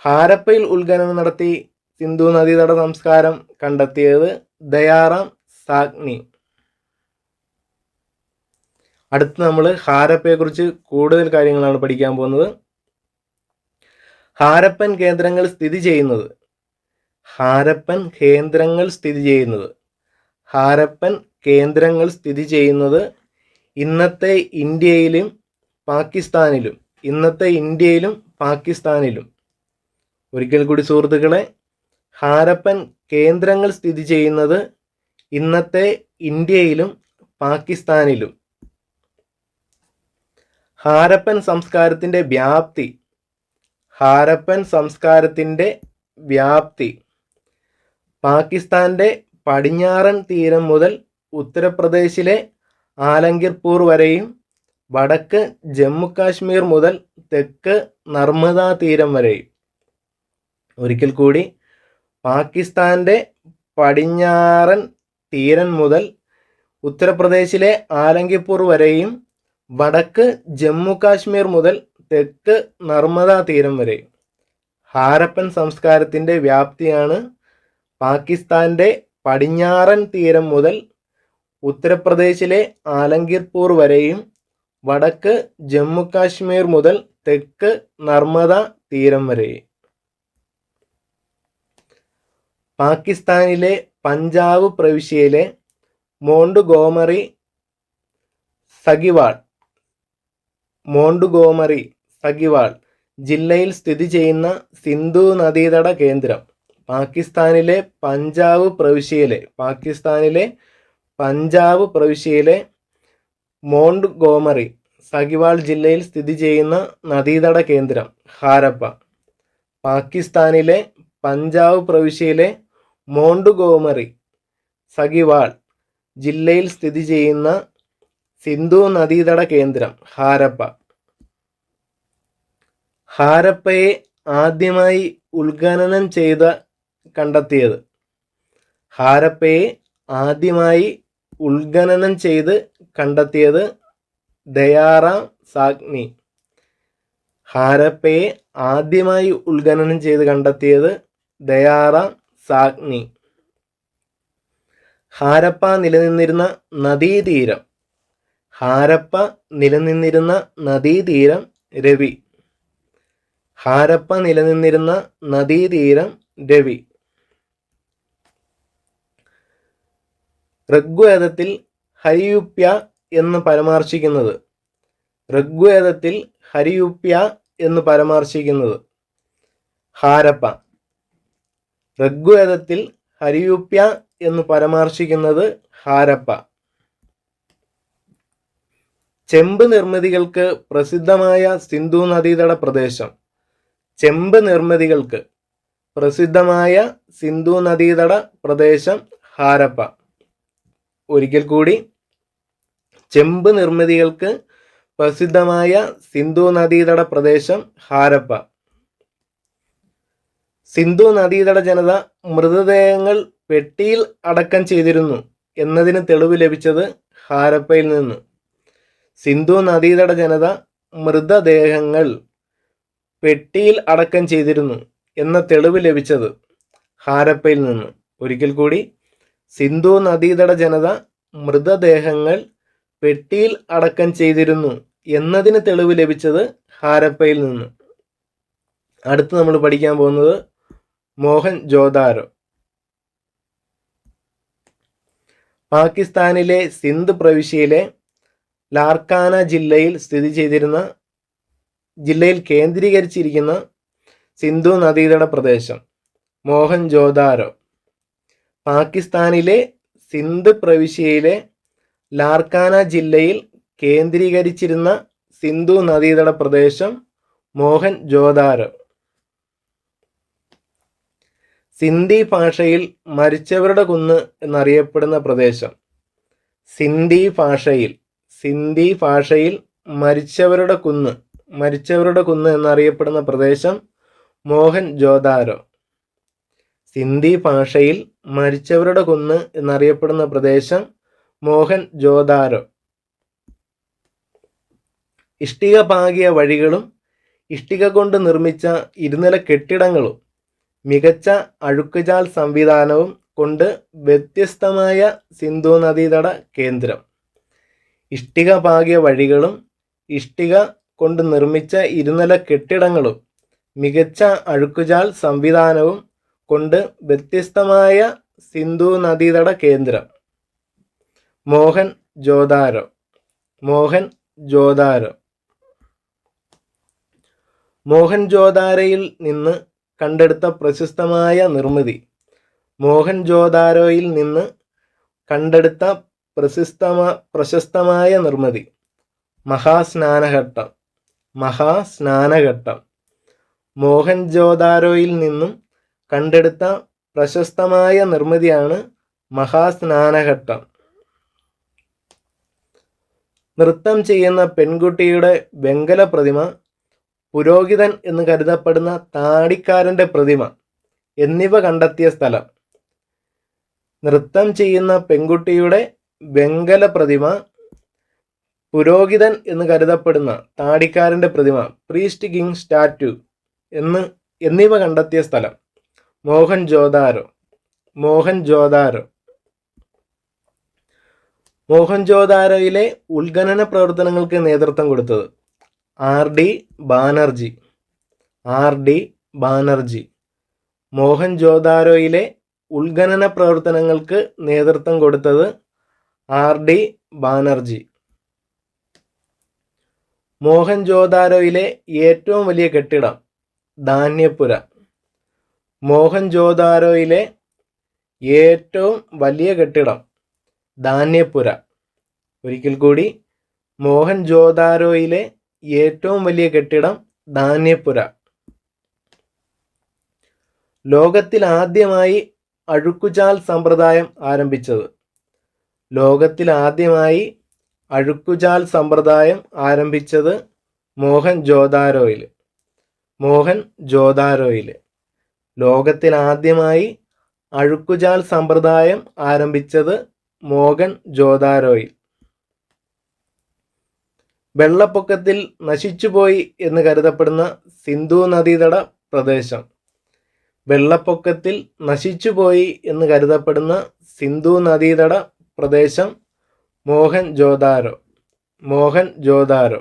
ഹാരപ്പയിൽ ഉത്ഖനനം നടത്തി സിന്ധു നദീതട സംസ്കാരം കണ്ടെത്തിയത് ദയാറാം സാഗ്നി. അടുത്ത് നമ്മൾ ഹാരപ്പയെക്കുറിച്ച് കൂടുതൽ കാര്യങ്ങളാണ് പഠിക്കാൻ പോകുന്നത്. ഹാരപ്പൻ കേന്ദ്രങ്ങൾ സ്ഥിതി ചെയ്യുന്നത് ഹാരപ്പൻ കേന്ദ്രങ്ങൾ സ്ഥിതി ചെയ്യുന്നത് ഹാരപ്പൻ കേന്ദ്രങ്ങൾ സ്ഥിതി ചെയ്യുന്നത് ഇന്നത്തെ ഇന്ത്യയിലും പാകിസ്ഥാനിലും ഒരിക്കൽ കൂടി സുഹൃത്തുക്കളെ, ഹാരപ്പൻ കേന്ദ്രങ്ങൾ സ്ഥിതി ചെയ്യുന്നത് ഇന്നത്തെ ഇന്ത്യയിലും പാകിസ്ഥാനിലും. ഹാരപ്പൻ സംസ്കാരത്തിൻ്റെ വ്യാപ്തി പാകിസ്ഥാൻ്റെ പടിഞ്ഞാറൻ തീരം മുതൽ ഉത്തർപ്രദേശിലെ ആലംഗീർപൂർ വരെയും വടക്ക് ജമ്മു കാശ്മീർ മുതൽ തെക്ക് നർമ്മദ തീരം വരെയും. ഒരിക്കൽ കൂടി, പാകിസ്ഥാൻ്റെ പടിഞ്ഞാറൻ തീരം മുതൽ ഉത്തർപ്രദേശിലെ ആലംഗീർപൂർ വരെയും വടക്ക് ജമ്മു കാശ്മീർ മുതൽ തെക്ക് നർമ്മദ തീരം വരെയും. ഹാരപ്പൻ സംസ്കാരത്തിൻ്റെ വ്യാപ്തിയാണ് പാകിസ്ഥാൻ്റെ പടിഞ്ഞാറൻ തീരം മുതൽ ഉത്തർപ്രദേശിലെ ആലംഗീർപൂർ വരെയും വടക്ക് ജമ്മു കാശ്മീർ മുതൽ തെക്ക് നർമ്മദ തീരം വരെയും. പാകിസ്ഥാനിലെ പഞ്ചാബ് പ്രവിശ്യയിലെ മോണ്ടുഗോമറി സഗിവാൾ ജില്ലയിൽ സ്ഥിതി ചെയ്യുന്ന സിന്ധു നദീതട കേന്ദ്രം. പാകിസ്ഥാനിലെ പഞ്ചാബ് പ്രവിശ്യയിലെ മോണ്ടുഗോമറി സഗിവാൾ ജില്ലയിൽ സ്ഥിതി ചെയ്യുന്ന നദീതട കേന്ദ്രം ഹാരപ്പ. പാകിസ്ഥാനിലെ പഞ്ചാബ് പ്രവിശ്യയിലെ മോണ്ടുഗോമറി സഗിവാൾ ജില്ലയിൽ സ്ഥിതി ചെയ്യുന്ന സിന്ധു നദീതട കേന്ദ്രം ഹാരപ്പ. ഹാരപ്പയെ ആദ്യമായി ഉത്ഖനനം ചെയ്ത് കണ്ടെത്തിയത് ദയാറാം സാഗ്നി. ഹാരപ്പ നിലനിന്നിരുന്ന നദീതീരം രവി. ഋഗ്വേദത്തിൽ ഹരിയുപ്യ എന്ന് പരാമർശിക്കുന്നത് ഹാരപ്പ. ചെമ്പ് നിർമ്മിതികൾക്ക് പ്രസിദ്ധമായ സിന്ധു നദീതട പ്രദേശം ഹാരപ്പ. ഒരിക്കൽ കൂടി, ചെമ്പ് നിർമ്മിതികൾക്ക് പ്രസിദ്ധമായ സിന്ധു നദീതട പ്രദേശം ഹാരപ്പ. സിന്ധു നദീതട ജനത മൃതദേഹങ്ങൾ പെട്ടിയിൽ അടക്കം ചെയ്തിരുന്നു എന്നതിന് തെളിവ് ലഭിച്ചത് ഹാരപ്പയിൽ നിന്ന്. സിന്ധു നദീതട ജനത മൃതദേഹങ്ങൾ പെട്ടിയിൽ അടക്കം ചെയ്തിരുന്നു എന്ന തെളിവ് ലഭിച്ചത് ഹാരപ്പയിൽ നിന്ന്. ഒരിക്കൽ കൂടി, സിന്ധു നദീതട ജനത മൃതദേഹങ്ങൾ പെട്ടിയിൽ അടക്കം ചെയ്തിരുന്നു എന്നതിന് തെളിവ് ലഭിച്ചത് ഹാരപ്പയിൽ നിന്ന്. അടുത്ത് നമ്മൾ പഠിക്കാൻ പോകുന്നത് മോഹൻജോദാരോ. പാകിസ്ഥാനിലെ സിന്ധ് പ്രവിശ്യയിലെ ലാർക്കാന ജില്ലയിൽ കേന്ദ്രീകരിച്ചിരിക്കുന്ന സിന്ധു നദീതട പ്രദേശം മോഹൻജോദാരോ. പാകിസ്ഥാനിലെ സിന്ധ് പ്രവിശ്യയിലെ ലാർക്കാന ജില്ലയിൽ കേന്ദ്രീകരിച്ചിരുന്ന സിന്ധു നദീതട പ്രദേശം മോഹൻജോദാരോ. സിന്ധി ഭാഷയിൽ മരിച്ചവരുടെ കുന്ന് എന്നറിയപ്പെടുന്ന പ്രദേശം. സിന്ധി ഭാഷയിൽ മരിച്ചവരുടെ കുന്ന് എന്നറിയപ്പെടുന്ന പ്രദേശം മോഹൻജോദാരോ. സിന്ധി ഭാഷയിൽ മരിച്ചവരുടെ കുന്ന് എന്നറിയപ്പെടുന്ന പ്രദേശം മോഹൻജോദാരോ. ഇഷ്ടിക പാകിയ വഴികളും ഇഷ്ടിക കൊണ്ട് നിർമ്മിച്ച ഇരുനില കെട്ടിടങ്ങളും മികച്ച അഴുക്കുചാൽ സംവിധാനവും കൊണ്ട് വ്യത്യസ്തമായ സിന്ധു നദീതട കേന്ദ്രം. ഇഷ്ടിക പാകിയ വഴികളും ഇഷ്ടിക കൊണ്ട് നിർമ്മിച്ച ഇരുനില കെട്ടിടങ്ങളും മികച്ച അഴുക്കുചാൽ സംവിധാനവും കൊണ്ട് വ്യത്യസ്തമായ സിന്ധു നദീതട കേന്ദ്രം. മോഹൻജോദാരോ. മോഹൻജോദാരോ. മോഹൻജോദാരോയിൽ നിന്ന് കണ്ടെടുത്ത പ്രശസ്തമായ നിർമ്മിതി. മോഹൻജോദാരോയിൽ നിന്ന് കണ്ടെടുത്ത പ്രശസ്തമായ നിർമ്മിതി. മഹാസ്നാനഘട്ടം. മഹാസ്നാനഘട്ടം. മോഹൻജോദാരോയിൽ നിന്നും കണ്ടെടുത്ത പ്രശസ്തമായ നിർമ്മിതിയാണ് മഹാസ്നാനഘട്ടം. നൃത്തം ചെയ്യുന്ന പെൺകുട്ടിയുടെ വെങ്കല പ്രതിമ, പുരോഹിതൻ എന്ന് കരുതപ്പെടുന്ന താടിക്കാരൻ്റെ പ്രതിമ എന്നിവ കണ്ടെത്തിയ സ്ഥലം. നൃത്തം ചെയ്യുന്ന പെൺകുട്ടിയുടെ വെങ്കല പ്രതിമ, പുരോഹിതൻ എന്ന് കരുതപ്പെടുന്ന താടിക്കാരൻ്റെ പ്രതിമ, പ്രീസ്റ്റ് കിങ് സ്റ്റാറ്റ്യൂ എന്നിവ കണ്ടെത്തിയ സ്ഥലം. മോഹൻജോദാരോ. മോഹൻജോദാരോ. മോഹൻജോദാരോയിലെ ഉത്ഖനന പ്രവർത്തനങ്ങൾക്ക് നേതൃത്വം കൊടുത്തത് ആർ.ഡി. ബാനർജി. ആർ.ഡി. ബാനർജി. മോഹൻജോദാരോയിലെ ഉത്ഖനന പ്രവർത്തനങ്ങൾക്ക് നേതൃത്വം കൊടുത്തത് ആർ.ഡി. ബാനർജി. മോഹൻജോദാരോയിലെ ഏറ്റവും വലിയ കെട്ടിടം ധാന്യപ്പുര. മോഹൻജോദാരോയിലെ ഏറ്റവും വലിയ കെട്ടിടം ധാന്യപ്പുര. ഒരിക്കൽ കൂടി, മോഹൻജോദാരോയിലെ ഏറ്റവും വലിയ കെട്ടിടം ധാന്യപ്പുര. ലോകത്തിൽ ആദ്യമായി അഴുക്കുചാൽ സമ്പ്രദായം ആരംഭിച്ചത്. ലോകത്തിൽ ആദ്യമായി അഴുക്കുചാൽ സമ്പ്രദായം ആരംഭിച്ചത് മോഹൻജോദാരോയിൽ. മോഹൻജോദാരോയിൽ. ലോകത്തിൽ ആദ്യമായി അഴുക്കുചാൽ സമ്പ്രദായം ആരംഭിച്ചത് മോഹൻജോദാരോയിൽ. വെള്ളപ്പൊക്കത്തിൽ നശിച്ചുപോയി എന്ന് കരുതപ്പെടുന്ന സിന്ധു നദീതട പ്രദേശം. വെള്ളപ്പൊക്കത്തിൽ നശിച്ചുപോയി എന്ന് കരുതപ്പെടുന്ന സിന്ധു നദീതട പ്രദേശം മോഹൻജോദാരോ. മോഹൻജോദാരോ.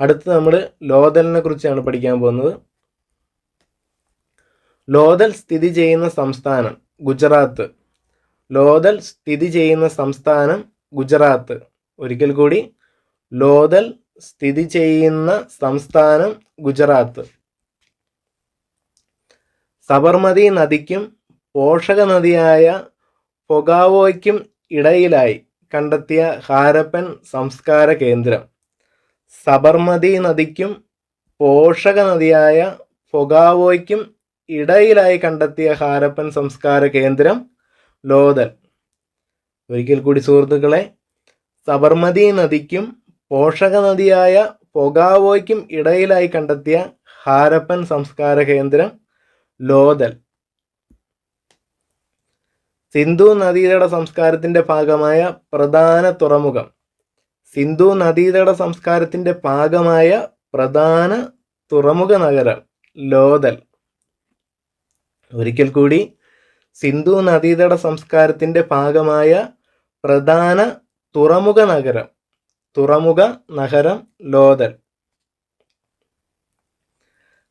അടുത്ത് നമ്മൾ ലോഥലിനെ കുറിച്ചാണ് പഠിക്കാൻ പോകുന്നത്. ലോഥൽ സ്ഥിതി ചെയ്യുന്ന സംസ്ഥാനം ഗുജറാത്ത്. ലോഥൽ സ്ഥിതി ചെയ്യുന്ന സംസ്ഥാനം ഗുജറാത്ത്. ഒരിക്കൽ കൂടി, ലോഥൽ സ്ഥിതി ചെയ്യുന്ന സംസ്ഥാനം ഗുജറാത്ത്. സബർമതി നദിക്കും പോഷക നദിയായ ഫൊഗാവോയ്ക്കും ഇടയിലായി കണ്ടെത്തിയ ഹാരപ്പൻ സംസ്കാര കേന്ദ്രം. സബർമതി നദിക്കും പോഷക നദിയായ ഫൊഗാവോയ്ക്കും ഇടയിലായി കണ്ടെത്തിയ ഹാരപ്പൻ സംസ്കാര കേന്ദ്രം ലോഥൽ. ഒരിക്കൽ കൂടി സുഹൃത്തുക്കളെ, സബർമതി നദിക്കും പോഷക നദിയായ ഫൊഗാവോയ്ക്കും ഇടയിലായി കണ്ടെത്തിയ ഹാരപ്പൻ സംസ്കാര കേന്ദ്രം ലോഥൽ. സിന്ധു നദീതട സംസ്കാരത്തിൻ്റെ ഭാഗമായ പ്രധാന തുറമുഖം. സിന്ധു നദീതട സംസ്കാരത്തിൻ്റെ ഭാഗമായ പ്രധാന തുറമുഖ നഗരം ലോഥൽ. ഒരിക്കൽ കൂടി, സിന്ധു നദീതട സംസ്കാരത്തിൻ്റെ ഭാഗമായ പ്രധാന തുറമുഖ നഗരം ലോഥൽ.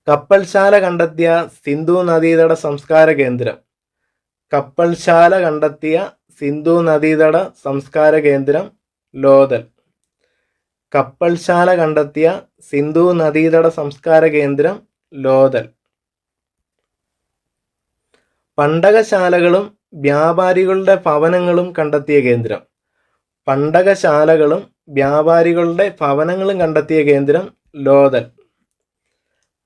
കപ്പൽശാല കണ്ടെത്തിയ സിന്ധു നദീതട സംസ്കാര കേന്ദ്രം. കപ്പൽശാല കണ്ടെത്തിയ സിന്ധു നദീതട സംസ്കാര കേന്ദ്രം ലോഥൽ. കപ്പൽശാല കണ്ടെത്തിയ സിന്ധു നദീതട സംസ്കാര കേന്ദ്രം ലോഥൽ. പണ്ടകശാലകളും വ്യാപാരികളുടെ ഭവനങ്ങളും കണ്ടെത്തിയ കേന്ദ്രം. പണ്ടകശാലകളും വ്യാപാരികളുടെ ഭവനങ്ങളും കണ്ടെത്തിയ കേന്ദ്രം ലോഥൽ.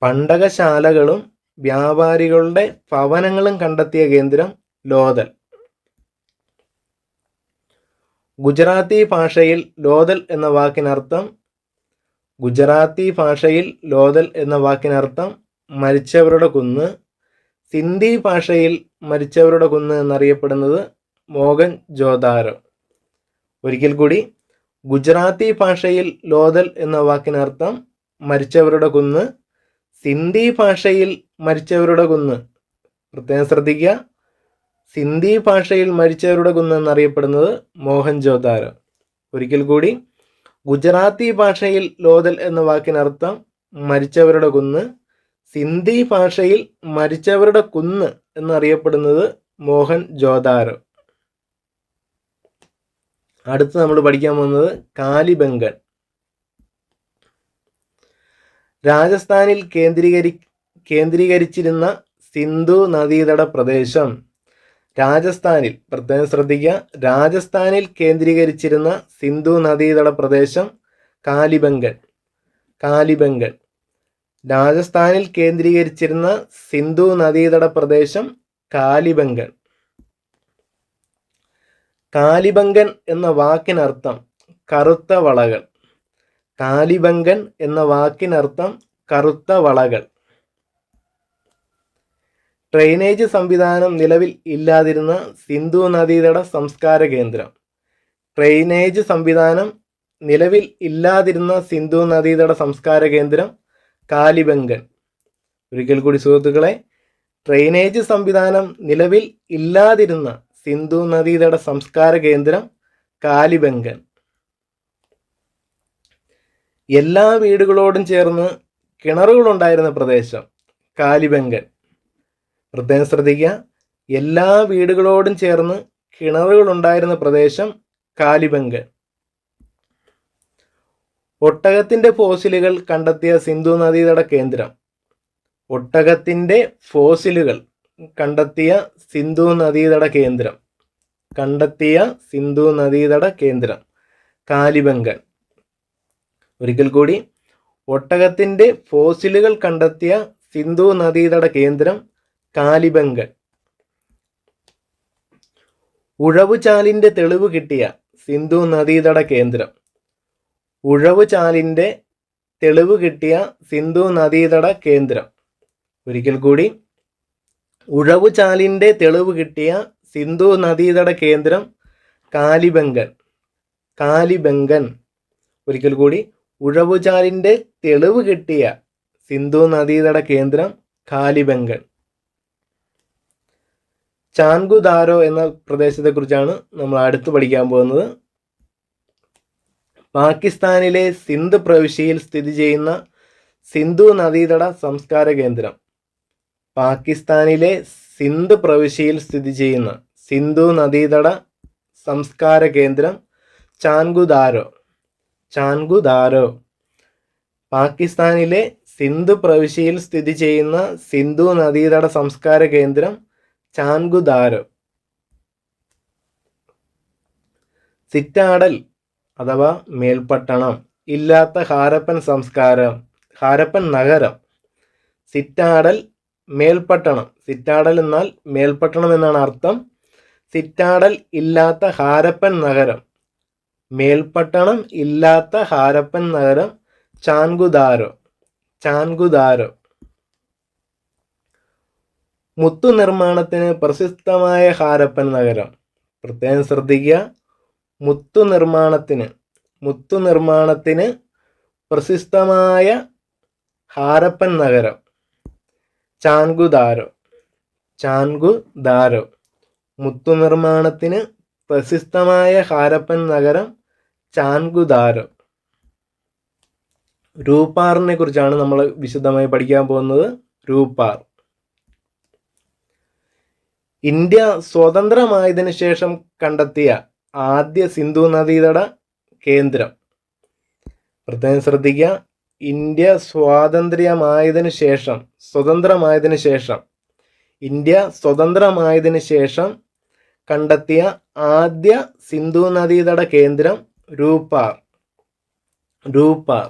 പണ്ടകശാലകളും വ്യാപാരികളുടെ ഭവനങ്ങളും കണ്ടെത്തിയ കേന്ദ്രം ലോഥൽ. ഗുജറാത്തി ഭാഷയിൽ ലോഥൽ എന്ന വാക്കിനർത്ഥം മരിച്ചവരുടെ കുന്ന്. സിന്ധി ഭാഷയിൽ മരിച്ചവരുടെ കുന്ന് എന്നറിയപ്പെടുന്നത് മോഹൻജോദാരോ. ഒരിക്കൽ കൂടി, ഗുജറാത്തി ഭാഷയിൽ ലോഥൽ എന്ന വാക്കിനർത്ഥം മരിച്ചവരുടെ കുന്ന്. സിന്ധി ഭാഷയിൽ മരിച്ചവരുടെ കുന്ന്, പ്രത്യേകം ശ്രദ്ധിക്കുക, സിന്ധി ഭാഷയിൽ മരിച്ചവരുടെ കുന്ന് എന്നറിയപ്പെടുന്നത് മോഹൻജോദാരോ. ഒരിക്കൽ കൂടി, ഗുജറാത്തി ഭാഷയിൽ ലോഥൽ എന്ന വാക്കിനർത്ഥം മരിച്ചവരുടെ കുന്ന്. സിന്ധി ഭാഷയിൽ മരിച്ചവരുടെ കുന്ന് എന്നറിയപ്പെടുന്നത് മോഹൻ ജോദാരോ. അടുത്ത് നമ്മൾ പഠിക്കാൻ പോകുന്നത് കാലിബംഗൻ. രാജസ്ഥാനിൽ കേന്ദ്രീകരിച്ചിരുന്ന സിന്ധു നദീതട പ്രദേശം. രാജസ്ഥാനിൽ, പ്രത്യേകം ശ്രദ്ധിക്കുക, രാജസ്ഥാനിൽ കേന്ദ്രീകരിച്ചിരുന്ന സിന്ധു നദീതട പ്രദേശം കാലിബംഗൻ. കാലിബംഗൻ. രാജസ്ഥാനിൽ കേന്ദ്രീകരിച്ചിരുന്ന സിന്ധു നദീതട പ്രദേശം കാലിബംഗൻ. കാലിബംഗൻ എന്ന വാക്കിനർത്ഥം കറുത്ത വളകൾ. കാലിബംഗൻ എന്ന വാക്കിനർത്ഥം കറുത്ത വളകൾ. ഡ്രെയിനേജ് സംവിധാനം നിലവിൽ ഇല്ലാതിരുന്ന സിന്ധു നദീതട സംസ്കാര കേന്ദ്രം. ഡ്രെയിനേജ് സംവിധാനം നിലവിൽ ഇല്ലാതിരുന്ന സിന്ധു നദീതട സംസ്കാര കേന്ദ്രം കാലിബംഗൻ. ഒരിക്കൽ കൂടി സുഹൃത്തുക്കളെ, ഡ്രെയിനേജ് സംവിധാനം നിലവിൽ ഇല്ലാതിരുന്ന സിന്ധു നദീതട സംസ്കാര കേന്ദ്രം കാലിബംഗൻ. എല്ലാ വീടുകളോടും ചേർന്ന് കിണറുകളുണ്ടായിരുന്ന പ്രദേശം കാലിബംഗൻ. പ്രത്യേകം ശ്രദ്ധിക്കുക, എല്ലാ വീടുകളോടും ചേർന്ന് കിണറുകളുണ്ടായിരുന്ന പ്രദേശം കാലിബംഗൻ. ഒട്ടകത്തിൻ്റെ ഫോസിലുകൾ കണ്ടെത്തിയ സിന്ധു നദീതട കേന്ദ്രം. ഒട്ടകത്തിൻ്റെ ഫോസിലുകൾ കണ്ടെത്തിയ സിന്ധു നദീതട കേന്ദ്രം. സിന്ധു നദീതട കേന്ദ്രം കാലിബംഗൻ. ഒരിക്കൽ കൂടി, ഒട്ടകത്തിൻ്റെ ഫോസിലുകൾ കണ്ടെത്തിയ സിന്ധു നദീതട കേന്ദ്രം കാലിബംഗൻ. ഉഴവുചാലിൻ്റെ തെളിവ് കിട്ടിയ സിന്ധു നദീതട കേന്ദ്രം. ഉഴവുചാലിൻ്റെ തെളിവ് കിട്ടിയ സിന്ധു നദീതട കേന്ദ്രം. ഒരിക്കൽ കൂടി, ഉഴവുചാലിൻ്റെ തെളിവ് കിട്ടിയ സിന്ധു നദീതട കേന്ദ്രം കാലിബംഗൻ. കാലിബംഗൻ. ഒരിക്കൽ കൂടി, ഉഴവുചാലിൻ്റെ തെളിവ് കിട്ടിയ സിന്ധു നദീതട കേന്ദ്രം കാലിബംഗൻ. ചാൻഗുദാരോ എന്ന പ്രദേശത്തെക്കുറിച്ചാണ് നമ്മൾ അടുത്ത് പഠിക്കാൻ പോകുന്നത്. പാകിസ്ഥാനിലെ സിന്ധ് പ്രവിശ്യയിൽ സ്ഥിതി ചെയ്യുന്ന സിന്ധു നദീതട സംസ്കാര കേന്ദ്രം. പാകിസ്ഥാനിലെ സിന്ധ് പ്രവിശ്യയിൽ സ്ഥിതി ചെയ്യുന്ന സിന്ധു നദീതട സംസ്കാര കേന്ദ്രം ചാൻഗുദാരോ. ചാൻഗുദാരോ. പാകിസ്ഥാനിലെ സിന്ധ് പ്രവിശ്യയിൽ സ്ഥിതി ചെയ്യുന്ന സിന്ധു നദീതട സംസ്കാര കേന്ദ്രം ചാൻഗുദാരോ. സിറ്റാഡൽ അഥവാ മേൽപ്പട്ടണം ഇല്ലാത്ത ഹാരപ്പൻ സംസ്കാരം, ഹാരപ്പൻ നഗരം. സിറ്റാഡൽ, മേൽപ്പട്ടണം. സിറ്റാഡൽ എന്നാൽ മേൽപ്പട്ടണം എന്നാണ് അർത്ഥം. സിറ്റാഡൽ ഇല്ലാത്ത ഹാരപ്പൻ നഗരം, മേൽപ്പട്ടണം ഇല്ലാത്ത ഹാരപ്പൻ നഗരം ചാൻഗുദാരോ. ചാൻഗുദാരോ. മുത്തു നിർമ്മാണത്തിന് പ്രസിദ്ധമായ ഹാരപ്പൻ നഗരം. പ്രത്യേകം ശ്രദ്ധിക്കുക, മുത്തു നിർമ്മാണത്തിന് പ്രസിദ്ധമായ ഹാരപ്പൻ നഗരം ചാൻഗുദാരോ. ചാൻഗുദാരോ. മുത്തു നിർമ്മാണത്തിന് പ്രസിദ്ധമായ ഹാരപ്പൻ നഗരം ചാൻഗുദാരോ. രൂപാറിനെ കുറിച്ചാണ് നമ്മൾ വിശദമായി പഠിക്കാൻ പോകുന്നത്. രൂപാർ. ഇന്ത്യ സ്വതന്ത്രമായതിനു ശേഷം കണ്ടെത്തിയ ആദ്യ സിന്ധു നദീതട കേന്ദ്രം. പ്രത്യേകം ശ്രദ്ധിക്കുക, ഇന്ത്യ സ്വതന്ത്രമായതിനു ശേഷം കണ്ടെത്തിയ ആദ്യ സിന്ധു നദീതട കേന്ദ്രം രൂപാർ. രൂപാർ.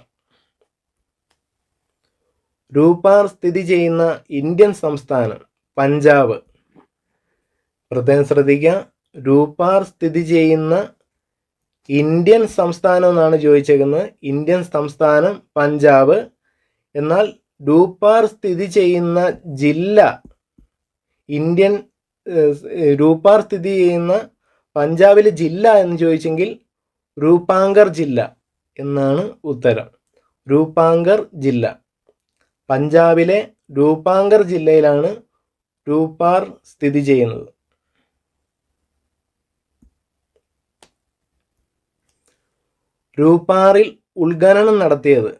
രൂപാർ സ്ഥിതി ചെയ്യുന്ന ഇന്ത്യൻ സംസ്ഥാനം പഞ്ചാബ്. പ്രത്യേകം ശ്രദ്ധിക്കുക, രൂപാർ സ്ഥിതി ചെയ്യുന്ന ഇന്ത്യൻ സംസ്ഥാനം എന്നാണ് ചോദിച്ചേക്കുന്നത്. ഇന്ത്യൻ സംസ്ഥാനം പഞ്ചാബ്. എന്നാൽ രൂപാർ സ്ഥിതി ചെയ്യുന്ന ജില്ല, രൂപാർ സ്ഥിതി ചെയ്യുന്ന പഞ്ചാബിലെ ജില്ല എന്ന് ചോദിച്ചെങ്കിൽ രൂപാങ്കർ ജില്ല എന്നാണ് ഉത്തരം. രൂപാങ്കർ ജില്ല. പഞ്ചാബിലെ രൂപാങ്കർ ജില്ലയിലാണ് രൂപാർ സ്ഥിതി ചെയ്യുന്നത്. രൂപാറിൽ ഉത്ഖനനം നടത്തിയത്.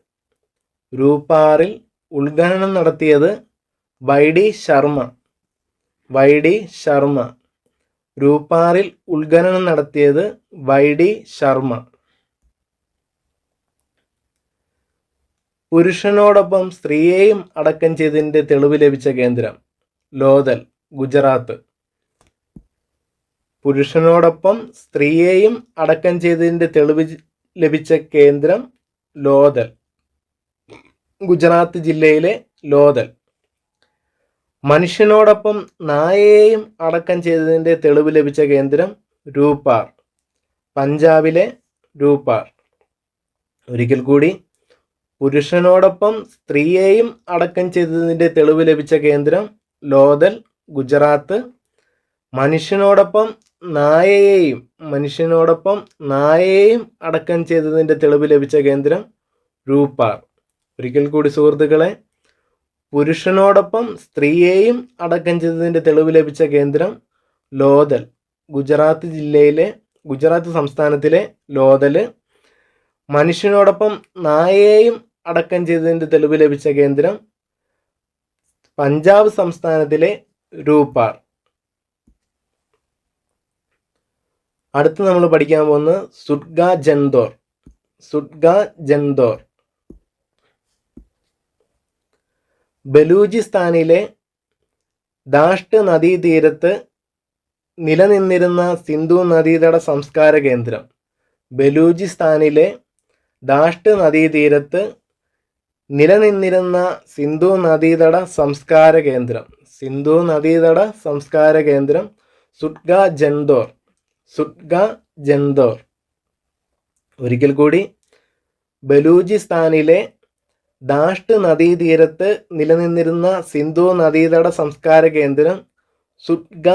രൂപാറിൽ ഉത്ഖനനം നടത്തിയത് വൈ.ഡി. ശർമ്മ. വൈ.ഡി. ശർമ്മ. രൂപാറിൽ ഉത്ഖനനം നടത്തിയത് വൈ.ഡി. ശർമ്മ. പുരുഷനോടൊപ്പം സ്ത്രീയെയും അടക്കം ചെയ്തതിൻ്റെ തെളിവ് ലഭിച്ച കേന്ദ്രം ലോഥൽ, ഗുജറാത്ത്. പുരുഷനോടൊപ്പം സ്ത്രീയെയും അടക്കം ചെയ്തതിൻ്റെ തെളിവ് ലഭിച്ച കേന്ദ്രം ലോഥൽ, ഗുജറാത്ത് ജില്ലയിലെ ലോഥൽ. മനുഷ്യനോടൊപ്പം നായയെയും അടക്കം ചെയ്തതിൻ്റെ തെളിവ് ലഭിച്ച കേന്ദ്രം രൂപാർ, പഞ്ചാബിലെ രൂപാർ. ഒരിക്കൽ കൂടി, പുരുഷനോടൊപ്പം സ്ത്രീയെയും അടക്കം ചെയ്തതിൻ്റെ തെളിവ് ലഭിച്ച കേന്ദ്രം ലോഥൽ, ഗുജറാത്ത്. മനുഷ്യനോടൊപ്പം നായയെയും അടക്കം ചെയ്തതിൻ്റെ തെളിവ് ലഭിച്ച കേന്ദ്രം രൂപാർ. ഒരിക്കൽ കൂടി സുഹൃത്തുക്കളെ, പുരുഷനോടൊപ്പം സ്ത്രീയെയും അടക്കം ചെയ്തതിൻ്റെ തെളിവ് ലഭിച്ച കേന്ദ്രം ലോഥൽ, ഗുജറാത്ത് സംസ്ഥാനത്തിലെ ലോഥൽ. മനുഷ്യനോടൊപ്പം നായയെയും അടക്കം ചെയ്തതിൻ്റെ തെളിവ് ലഭിച്ച കേന്ദ്രം പഞ്ചാബ് സംസ്ഥാനത്തിലെ രൂപാർ. അടുത്ത് നമ്മൾ പഠിക്കാൻ പോകുന്നത് സുഡ്ഗ ജൻദോർ. ബലൂചിസ്ഥാനിലെ ദാഷ്ട് നദീതീരത്ത് നിലനിന്നിരുന്ന സിന്ധു നദീതട സംസ്കാര കേന്ദ്രം. ബലൂചിസ്ഥാനിലെ ദാഷ്ട് നദീതീരത്ത് നിലനിന്നിരുന്ന സിന്ധു നദീതട സംസ്കാര കേന്ദ്രം സുഡ്ഗ ജൻദോർ. ഒരിക്കൽ കൂടി, ബലൂചിസ്ഥാനിലെ ദാഷ്ട് നദീതീരത്ത് നിലനിന്നിരുന്ന സിന്ധു നദീതട സംസ്കാര കേന്ദ്രം സുഡ്ഗ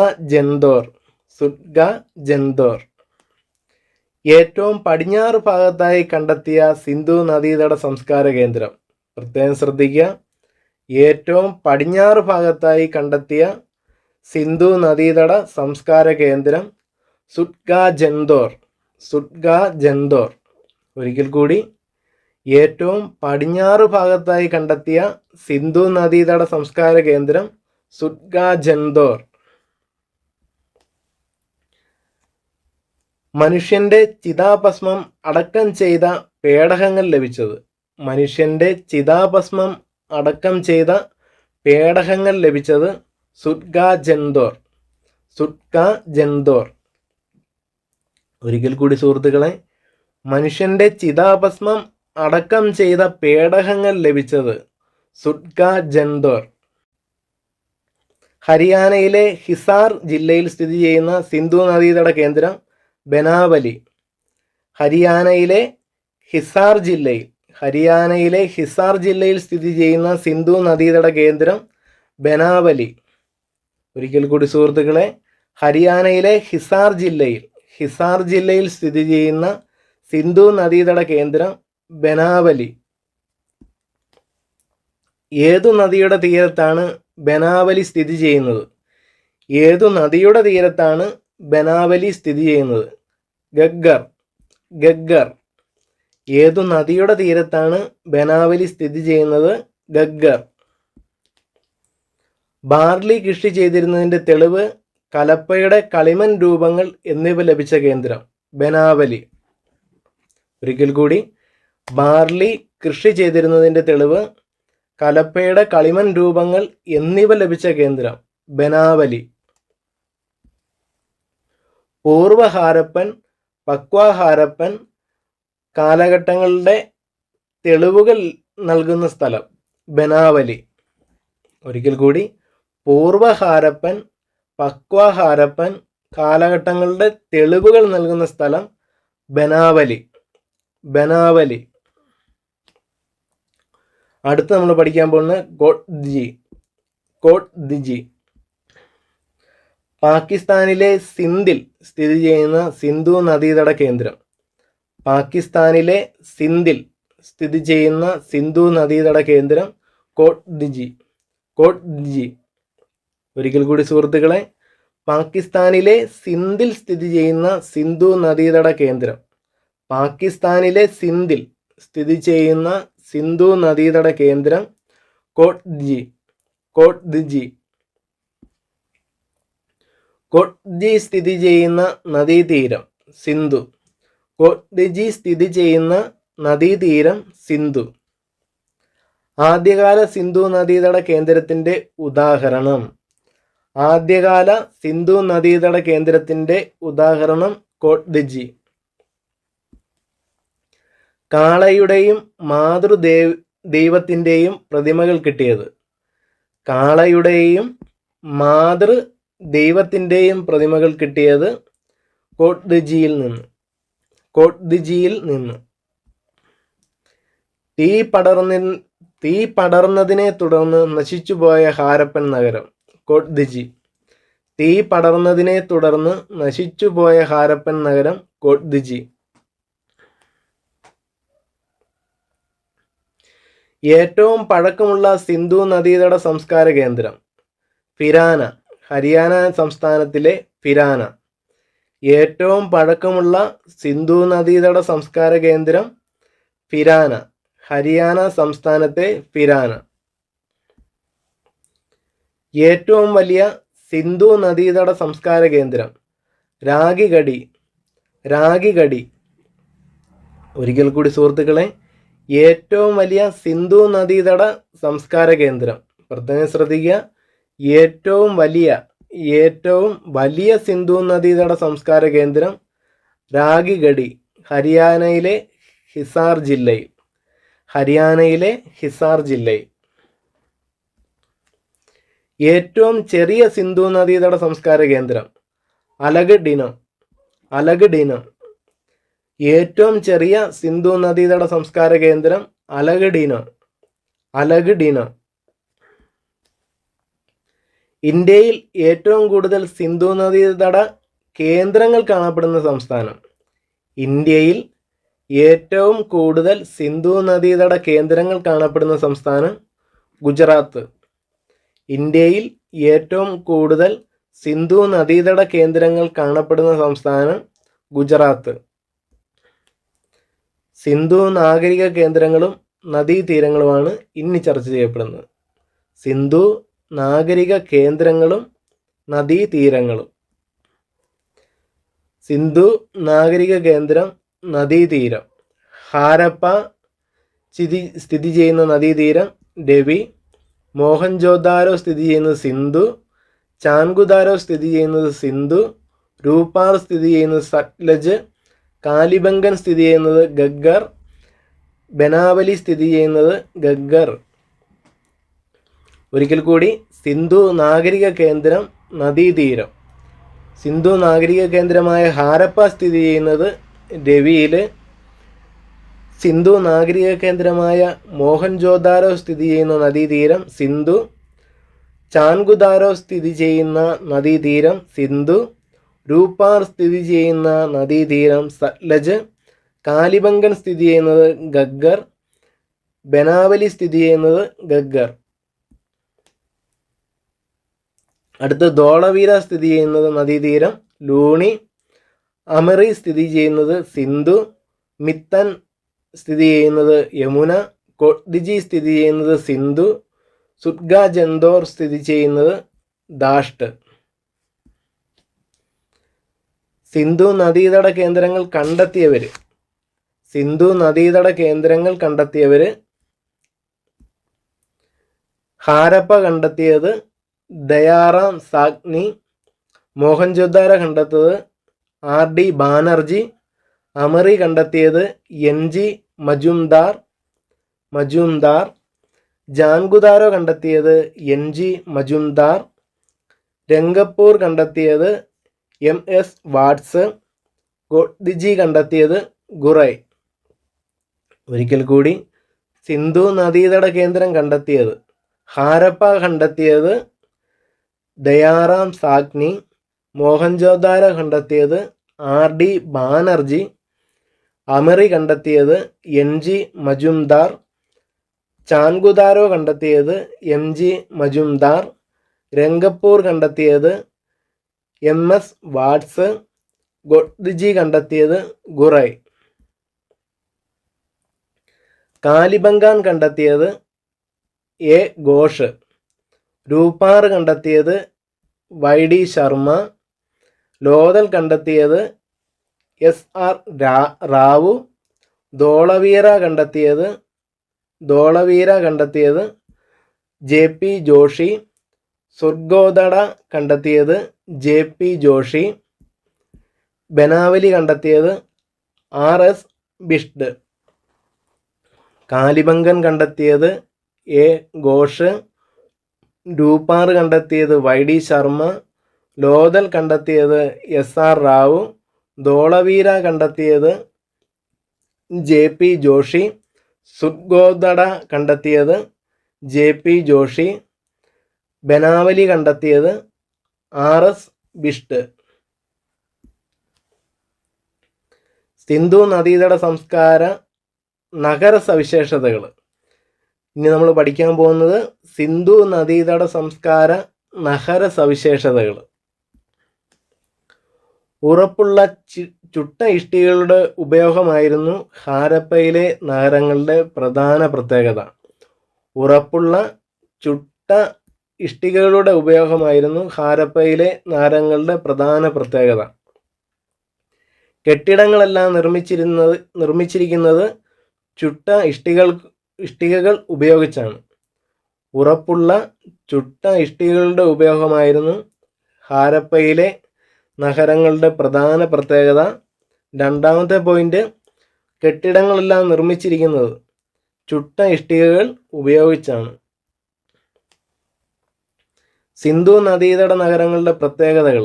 ജൻദോർ. ഏറ്റവും പടിഞ്ഞാറ് ഭാഗത്തായി കണ്ടെത്തിയ സിന്ധു നദീതട സംസ്കാര കേന്ദ്രം. പ്രത്യേകം ശ്രദ്ധിക്കുക, ഏറ്റവും പടിഞ്ഞാറ് ഭാഗത്തായി കണ്ടെത്തിയ സിന്ധു നദീതട സംസ്കാര കേന്ദ്രം സുഡ്ഗ ജൻദോർ. ഒരിക്കൽ കൂടി, ഏറ്റവും പടിഞ്ഞാറ് ഭാഗത്തായി കണ്ടെത്തിയ സിന്ധു നദീതട സംസ്കാര കേന്ദ്രം സുഡ്ഗ ജൻദോർ. മനുഷ്യന്റെ ചിതാഭസ്മം അടക്കം ചെയ്ത പേടകങ്ങൾ ലഭിച്ചത്. സുഡ്ഗ ജൻദോർ. ഒരിക്കൽ കൂടി സുഹൃത്തുക്കളെ, മനുഷ്യന്റെ ചിതാഭസ്മം അടക്കം ചെയ്ത പേടകങ്ങൾ ലഭിച്ചത് സുഡ്ഗ ജൻദോർ. ഹരിയാനയിലെ ഹിസാർ ജില്ലയിൽ സ്ഥിതി ചെയ്യുന്ന സിന്ധു നദീതട കേന്ദ്രം ബനാവലി. ഹരിയാനയിലെ ഹിസാർ ജില്ലയിൽ സ്ഥിതി ചെയ്യുന്ന സിന്ധു നദീതട കേന്ദ്രം ബനാവലി. ഒരിക്കൽ കൂടി സുഹൃത്തുക്കളെ, ഹരിയാനയിലെ ഹിസാർ ജില്ലയിൽ സ്ഥിതി ചെയ്യുന്ന സിന്ധു നദീതട കേന്ദ്രം ബനാവലി. ഏതു നദിയുടെ തീരത്താണ് ബനാവലി സ്ഥിതി ചെയ്യുന്നത്? ഗഗ്ഗർ. ഏതു നദിയുടെ തീരത്താണ് ബനാവലി സ്ഥിതി ചെയ്യുന്നത്? ഗഗ്ഗർ. ബാർലി കൃഷി ചെയ്തിരുന്നതിൻ്റെ തെളിവ് കലപ്പയുടെ കളിമൺ രൂപങ്ങൾ എന്നിവ ലഭിച്ച കേന്ദ്രം ബനാവലി. ഒരിക്കൽ കൂടി, ബാർലി കൃഷി ചെയ്തിരുന്നതിൻ്റെ തെളിവ് കലപ്പയുടെ കളിമൺ രൂപങ്ങൾ എന്നിവ ലഭിച്ച കേന്ദ്രം ബനാവലി. പൂർവ ഹാരപ്പൻ, പക്വ ഹാരപ്പൻ കാലഘട്ടങ്ങളുടെ തെളിവുകൾ നൽകുന്ന സ്ഥലം ബനാവലി. ഒരിക്കൽ കൂടി, പൂർവ ഹാരപ്പൻ, പക്വ ഹാരപ്പൻ കാലഘട്ടങ്ങളുടെ തെളിവുകൾ നൽകുന്ന സ്ഥലം ബനാവലി. അടുത്ത് നമ്മൾ പഠിക്കാൻ പോകുന്നത് കോട്ട്ദിജി. പാകിസ്ഥാനിലെ സിന്ധിൽ സ്ഥിതി ചെയ്യുന്ന സിന്ധു നദീതട കേന്ദ്രം. കോട്ട്ദിജി. ഒരിക്കൽ കൂടി സുഹൃത്തുക്കളെ, പാകിസ്ഥാനിലെ സിന്ധിൽ സ്ഥിതി ചെയ്യുന്ന സിന്ധു നദീതട കേന്ദ്രം സിന്ധു നദീതട കേന്ദ്രം കോട്ട്ദി. കോട്ട്ദി കോട്ട്ദി സ്ഥിതി ചെയ്യുന്ന നദീതീരം സിന്ധു. കോട്ട്ദി സ്ഥിതി ചെയ്യുന്ന നദീതീരം സിന്ധു. ആദ്യകാല സിന്ധു നദീതട കേന്ദ്രത്തിൻ്റെ ഉദാഹരണം. ആദ്യകാല സിന്ധു നദീതട കേന്ദ്രത്തിൻ്റെ ഉദാഹരണം കോട്ട്ദി. കാളയുടെയും മാതൃദൈവത്തിൻ്റെയും പ്രതിമകൾ കിട്ടിയത്. കാളയുടെയും മാതൃദൈവത്തിൻ്റെയും പ്രതിമകൾ കിട്ടിയത് കോട്ട്ദിയിൽ നിന്ന്. കോട്ട്ദിയിൽ നിന്ന്. തീ പടർന്നതിനെ തുടർന്ന് നശിച്ചുപോയ ഹാരപ്പൻ നഗരം കോട്ട്ദി. തീ പടർന്നതിനെ തുടർന്ന് നശിച്ചുപോയ ഹാരപ്പൻ നഗരം കോട്ട്ദി. ഏറ്റവും പഴക്കമുള്ള സിന്ധു നദീതട സംസ്കാര കേന്ദ്രം ഫിരാന. ഹരിയാന സംസ്ഥാനത്തിലെ ഫിരാന. ഏറ്റവും പഴക്കമുള്ള സിന്ധു നദീതട സംസ്കാര കേന്ദ്രം ഫിരാന. ഹരിയാന സംസ്ഥാനത്തെ ഫിരാന. ഏറ്റവും വലിയ സിന്ധു നദീതട സംസ്കാര കേന്ദ്രം രാഗിഗഡി. രാഗിഗഡി. ഒരിക്കൽ കൂടി സുഹൃത്തുക്കളെ, ഏറ്റവും വലിയ സിന്ധു നദീതട സംസ്കാര കേന്ദ്രം പ്രത്യേകം ശ്രദ്ധിക്കുക. ഏറ്റവും വലിയ സിന്ധു നദീതട സംസ്കാര കേന്ദ്രം രാഗിഗഡി, ഹരിയാനയിലെ ഹിസാർ ജില്ലയിൽ. ഹരിയാനയിലെ ഹിസാർ ജില്ലയിൽ. ഏറ്റവും ചെറിയ സിന്ധു നദീതട സംസ്കാര കേന്ദ്രം അലഗ്ഡിനോ. അലഗ്ഡിനോ. ഏറ്റവും ചെറിയ സിന്ധു നദീതട സംസ്കാര കേന്ദ്രം അലഗ്ഡിനോ. അലഗ്ഡിനോ. ഇന്ത്യയിൽ ഏറ്റവും കൂടുതൽ സിന്ധു നദീതട കേന്ദ്രങ്ങൾ കാണപ്പെടുന്ന സംസ്ഥാനം. ഇന്ത്യയിൽ ഏറ്റവും കൂടുതൽ സിന്ധു നദീതട കേന്ദ്രങ്ങൾ കാണപ്പെടുന്ന സംസ്ഥാനം ഗുജറാത്ത്. ഇന്ത്യയിൽ ഏറ്റവും കൂടുതൽ സിന്ധു നദീതട കേന്ദ്രങ്ങൾ കാണപ്പെടുന്ന സംസ്ഥാനം ഗുജറാത്ത്. സിന്ധു നാഗരിക കേന്ദ്രങ്ങളും നദീതീരങ്ങളുമാണ് ഇനി ചർച്ച ചെയ്യപ്പെടുന്നത്. സിന്ധു നാഗരിക കേന്ദ്രങ്ങളും നദീതീരങ്ങളും. സിന്ധു നാഗരിക കേന്ദ്രം നദീതീരം. ഹാരപ്പ സ്ഥിതി ചെയ്യുന്ന നദീതീരം രവി. മോഹൻജോദാരോ സ്ഥിതി ചെയ്യുന്നത് സിന്ധു. ചാൻഗുദാരോ സ്ഥിതി ചെയ്യുന്നത് സിന്ധു. രൂപാർ സ്ഥിതി ചെയ്യുന്നത് സത്ലജ്. കാലിബംഗൻ സ്ഥിതി ചെയ്യുന്നത് ഗഗ്ഗർ. ബനാവലി സ്ഥിതി ചെയ്യുന്നത് ഗഗ്ഗർ. ഒരിക്കൽ കൂടി, സിന്ധു നാഗരിക കേന്ദ്രം നദീതീരം. സിന്ധു നാഗരിക കേന്ദ്രമായ ഹാരപ്പ സ്ഥിതി ചെയ്യുന്നത് രവിയിൽ. സിന്ധു നാഗരിക കേന്ദ്രമായ മോഹൻജോദാരോ സ്ഥിതി ചെയ്യുന്ന നദീതീരം സിന്ധു. ചാൻഗുദാരോ സ്ഥിതി ചെയ്യുന്ന നദീതീരം സിന്ധു. രൂപാർ സ്ഥിതി ചെയ്യുന്ന നദീതീരം സത്ലജ്. കാലിബംഗൻ സ്ഥിതി ചെയ്യുന്നത് ഗഗ്ഗർ. ബനാവലി സ്ഥിതി ചെയ്യുന്നത് ഗഗ്ഗർ. അടുത്ത് ധോളവീര സ്ഥിതി ചെയ്യുന്നത് നദീതീരം ലൂണി. അമറി സ്ഥിതി ചെയ്യുന്നത് സിന്ധു. മിത്തൻ സ്ഥിതി ചെയ്യുന്നത് യമുന. കോട്ട്ദി സ്ഥിതി ചെയ്യുന്നത് സിന്ധു. സുഡ്ഗാജന്തോർ സ്ഥിതി ചെയ്യുന്നത് ദാഷ്ട്. സിന്ധു നദീതട കേന്ദ്രങ്ങൾ കണ്ടെത്തിയവർ. സിന്ധു നദീതട കേന്ദ്രങ്ങൾ കണ്ടെത്തിയവർ ഹാരപ്പ കണ്ടെത്തിയത് ദയാറാം സാഗ്നി. മോഹൻജോദാര കണ്ടെത്തിയത് RD ബാനർജി. അമറി കണ്ടെത്തിയത് NG മജുംദാർ. ജാൻഗുദാരോ കണ്ടെത്തിയത് NG മജുംദാർ. രംഗപ്പൂർ കണ്ടെത്തിയത് MS വാട്സ്. കോട്ട്ദി കണ്ടെത്തിയത് ഗുറൈ. ഒരിക്കൽ കൂടി, സിന്ധു നദീതട കേന്ദ്രം കണ്ടെത്തിയത് ഹാരപ്പ കണ്ടെത്തിയത് ദയാറാം സാഗ്നി. മോഹൻജോദാരോ കണ്ടെത്തിയത് RD ബാനർജി. അമറി കണ്ടെത്തിയത് NG മജുംദാർ. ചാൻഗുദാരോ കണ്ടെത്തിയത് MG മജുംദാർ. രംഗപ്പൂർ കണ്ടെത്തിയത് MS വാട്സ്. കോട്ട്ദി കണ്ടെത്തിയത് ഗുറൈ. കാലിബംഗാൻ കണ്ടെത്തിയത് എ ഘോഷ്. രൂപാർ കണ്ടെത്തിയത് വൈ.ഡി. ശർമ്മ. ലോഥൽ കണ്ടെത്തിയത് എസ്.ആർ. റാവു. ധോളവീര കണ്ടെത്തിയത് ജെ.പി. ജോഷി. സുർഗോദഡ കണ്ടെത്തിയത് ജെ.പി. ജോഷി. ബനാവലി കണ്ടെത്തിയത് ആർ.എസ്. ബിഷ്ട്. കാലിബംഗൻ കണ്ടെത്തിയത് എ ഘോഷ്. രൂപാർ കണ്ടെത്തിയത് വൈ.ഡി. ശർമ്മ. ലോഥൽ കണ്ടെത്തിയത് എസ്.ആർ. റാവു. ധോളവീര കണ്ടെത്തിയത് ജെ.പി. ജോഷി. സുർഗോദഡ കണ്ടെത്തിയത് ജെ.പി. ജോഷി. ബനാവലി കണ്ടെത്തിയത് ആർ.എസ്. ബിഷ്ട്. സിന്ധു നദീതട സംസ്കാര നഗര സവിശേഷതകൾ. ഇനി നമ്മൾ പഠിക്കാൻ പോകുന്നത് സിന്ധു നദീതട സംസ്കാര നഗര സവിശേഷതകൾ. ഉറപ്പുള്ള ചുട്ട ഇഷ്ടികകളുടെ ഉപയോഗമായിരുന്നു ഹാരപ്പയിലെ നഗരങ്ങളുടെ പ്രധാന പ്രത്യേകത. ഉറപ്പുള്ള ചുട്ട ഇഷ്ടികകളുടെ ഉപയോഗമായിരുന്നു ഹാരപ്പയിലെ നഗരങ്ങളുടെ പ്രധാന പ്രത്യേകത. കെട്ടിടങ്ങളെല്ലാം നിർമ്മിച്ചിരിക്കുന്നത് ചുട്ട ഇഷ്ടികകൾ ഉപയോഗിച്ചാണ്. ഉറപ്പുള്ള ചുട്ട ഇഷ്ടികകളുടെ ഉപയോഗമായിരുന്നു ഹാരപ്പയിലെ നഗരങ്ങളുടെ പ്രധാന പ്രത്യേകത. രണ്ടാമത്തെ പോയിന്റ്, കെട്ടിടങ്ങളെല്ലാം നിർമ്മിച്ചിരിക്കുന്നത് ചുട്ട ഇഷ്ടികകൾ ഉപയോഗിച്ചാണ്. സിന്ധു നദീതട നഗരങ്ങളുടെ പ്രത്യേകതകൾ.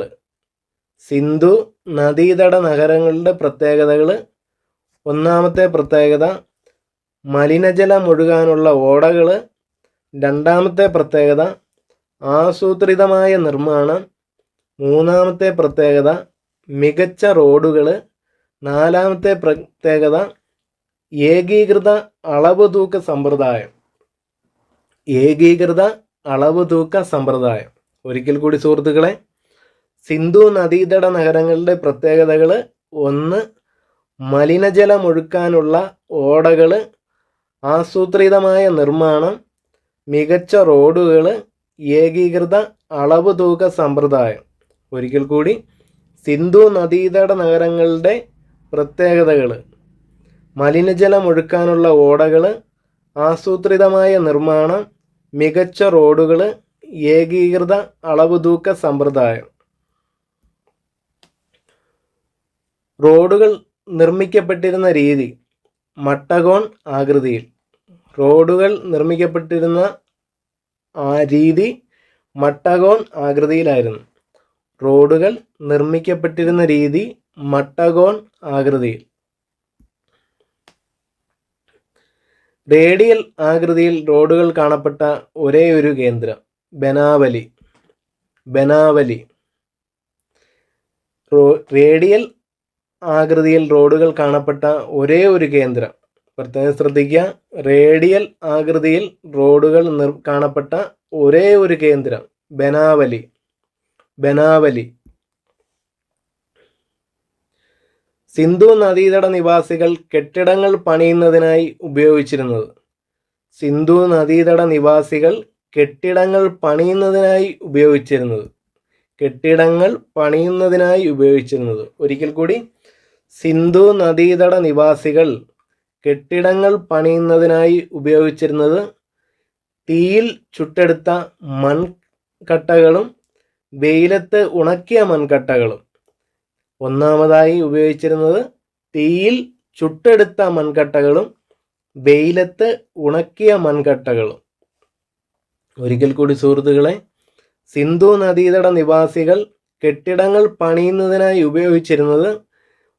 സിന്ധു നദീതട നഗരങ്ങളുടെ പ്രത്യേകതകൾ. ഒന്നാമത്തെ പ്രത്യേകത, മലിനജലം ഒഴുകാനുള്ള ഓടകൾ. രണ്ടാമത്തെ പ്രത്യേകത, ആസൂത്രിതമായ നിർമ്മാണം. മൂന്നാമത്തെ പ്രത്യേകത, മികച്ച റോഡുകൾ. നാലാമത്തെ പ്രത്യേകത, ഏകീകൃത അളവ് തൂക്ക സമ്പ്രദായം. ഏകീകൃത അളവ് തൂക്ക സമ്പ്രദായം. ഒരിക്കൽ കൂടി സുഹൃത്തുക്കളെ, സിന്ധു നദീതട നഗരങ്ങളുടെ പ്രത്യേകതകൾ: 1. മലിനജലം ഒഴുക്കാനുള്ള ഓടകൾ. ആസൂത്രിതമായ നിർമ്മാണം. മികച്ച റോഡുകൾ. ഏകീകൃത അളവ് തൂക്ക സമ്പ്രദായം. ഒരിക്കൽ കൂടി, സിന്ധു നദീതട നഗരങ്ങളുടെ പ്രത്യേകതകൾ: മലിനജലം ഒഴുക്കാനുള്ള ഓടകൾ. ആസൂത്രിതമായ നിർമ്മാണം. മികച്ച റോഡുകൾ. ഏകീകൃത അളവ് തൂക്ക സമ്പ്രദായം. റോഡുകൾ നിർമ്മിക്കപ്പെട്ടിരുന്ന രീതി മട്ടകോൺ ആകൃതിയിൽ. റോഡുകൾ നിർമ്മിക്കപ്പെട്ടിരുന്ന രീതി മട്ടകോൺ ആകൃതിയിലായിരുന്നു. റോഡുകൾ നിർമ്മിക്കപ്പെട്ടിരുന്ന രീതി മട്ടകോൺ ആകൃതിയിൽ. റേഡിയൽ ആകൃതിയിൽ റോഡുകൾ കാണപ്പെട്ട ഒരേയൊരു കേന്ദ്രം ബനാവലി. റേഡിയൽ ആകൃതിയിൽ റോഡുകൾ കാണപ്പെട്ട ഒരേ ഒരു കേന്ദ്രം, പ്രത്യേകം ശ്രദ്ധിക്കുക, റേഡിയൽ ആകൃതിയിൽ റോഡുകൾ കാണപ്പെട്ട ഒരേ ഒരു കേന്ദ്രം ബനാവലി. സിന്ധു നദീതട നിവാസികൾ കെട്ടിടങ്ങൾ പണിയുന്നതിനായി ഉപയോഗിച്ചിരുന്നത്. സിന്ധു നദീതട നിവാസികൾ കെട്ടിടങ്ങൾ പണിയുന്നതിനായി ഉപയോഗിച്ചിരുന്നത്. ഒരിക്കൽ കൂടി, സിന്ധു നദീതട നിവാസികൾ കെട്ടിടങ്ങൾ പണിയുന്നതിനായി ഉപയോഗിച്ചിരുന്നത് തീയിൽ ചുട്ടെടുത്ത മൺകട്ടകളും വെയിലത്ത് ഉണക്കിയ മൺകട്ടകളും. ഒന്നാമതായി ഉപയോഗിച്ചിരുന്നത് തീയിൽ ചുട്ടെടുത്ത മൺകട്ടകളും വെയിലത്ത് ഉണക്കിയ മൺകട്ടകളും. ഒരിക്കൽ കൂടി സുഹൃത്തുക്കളെ, സിന്ധു നദീതട നിവാസികൾ കെട്ടിടങ്ങൾ പണിയുന്നതിനായി ഉപയോഗിച്ചിരുന്നത്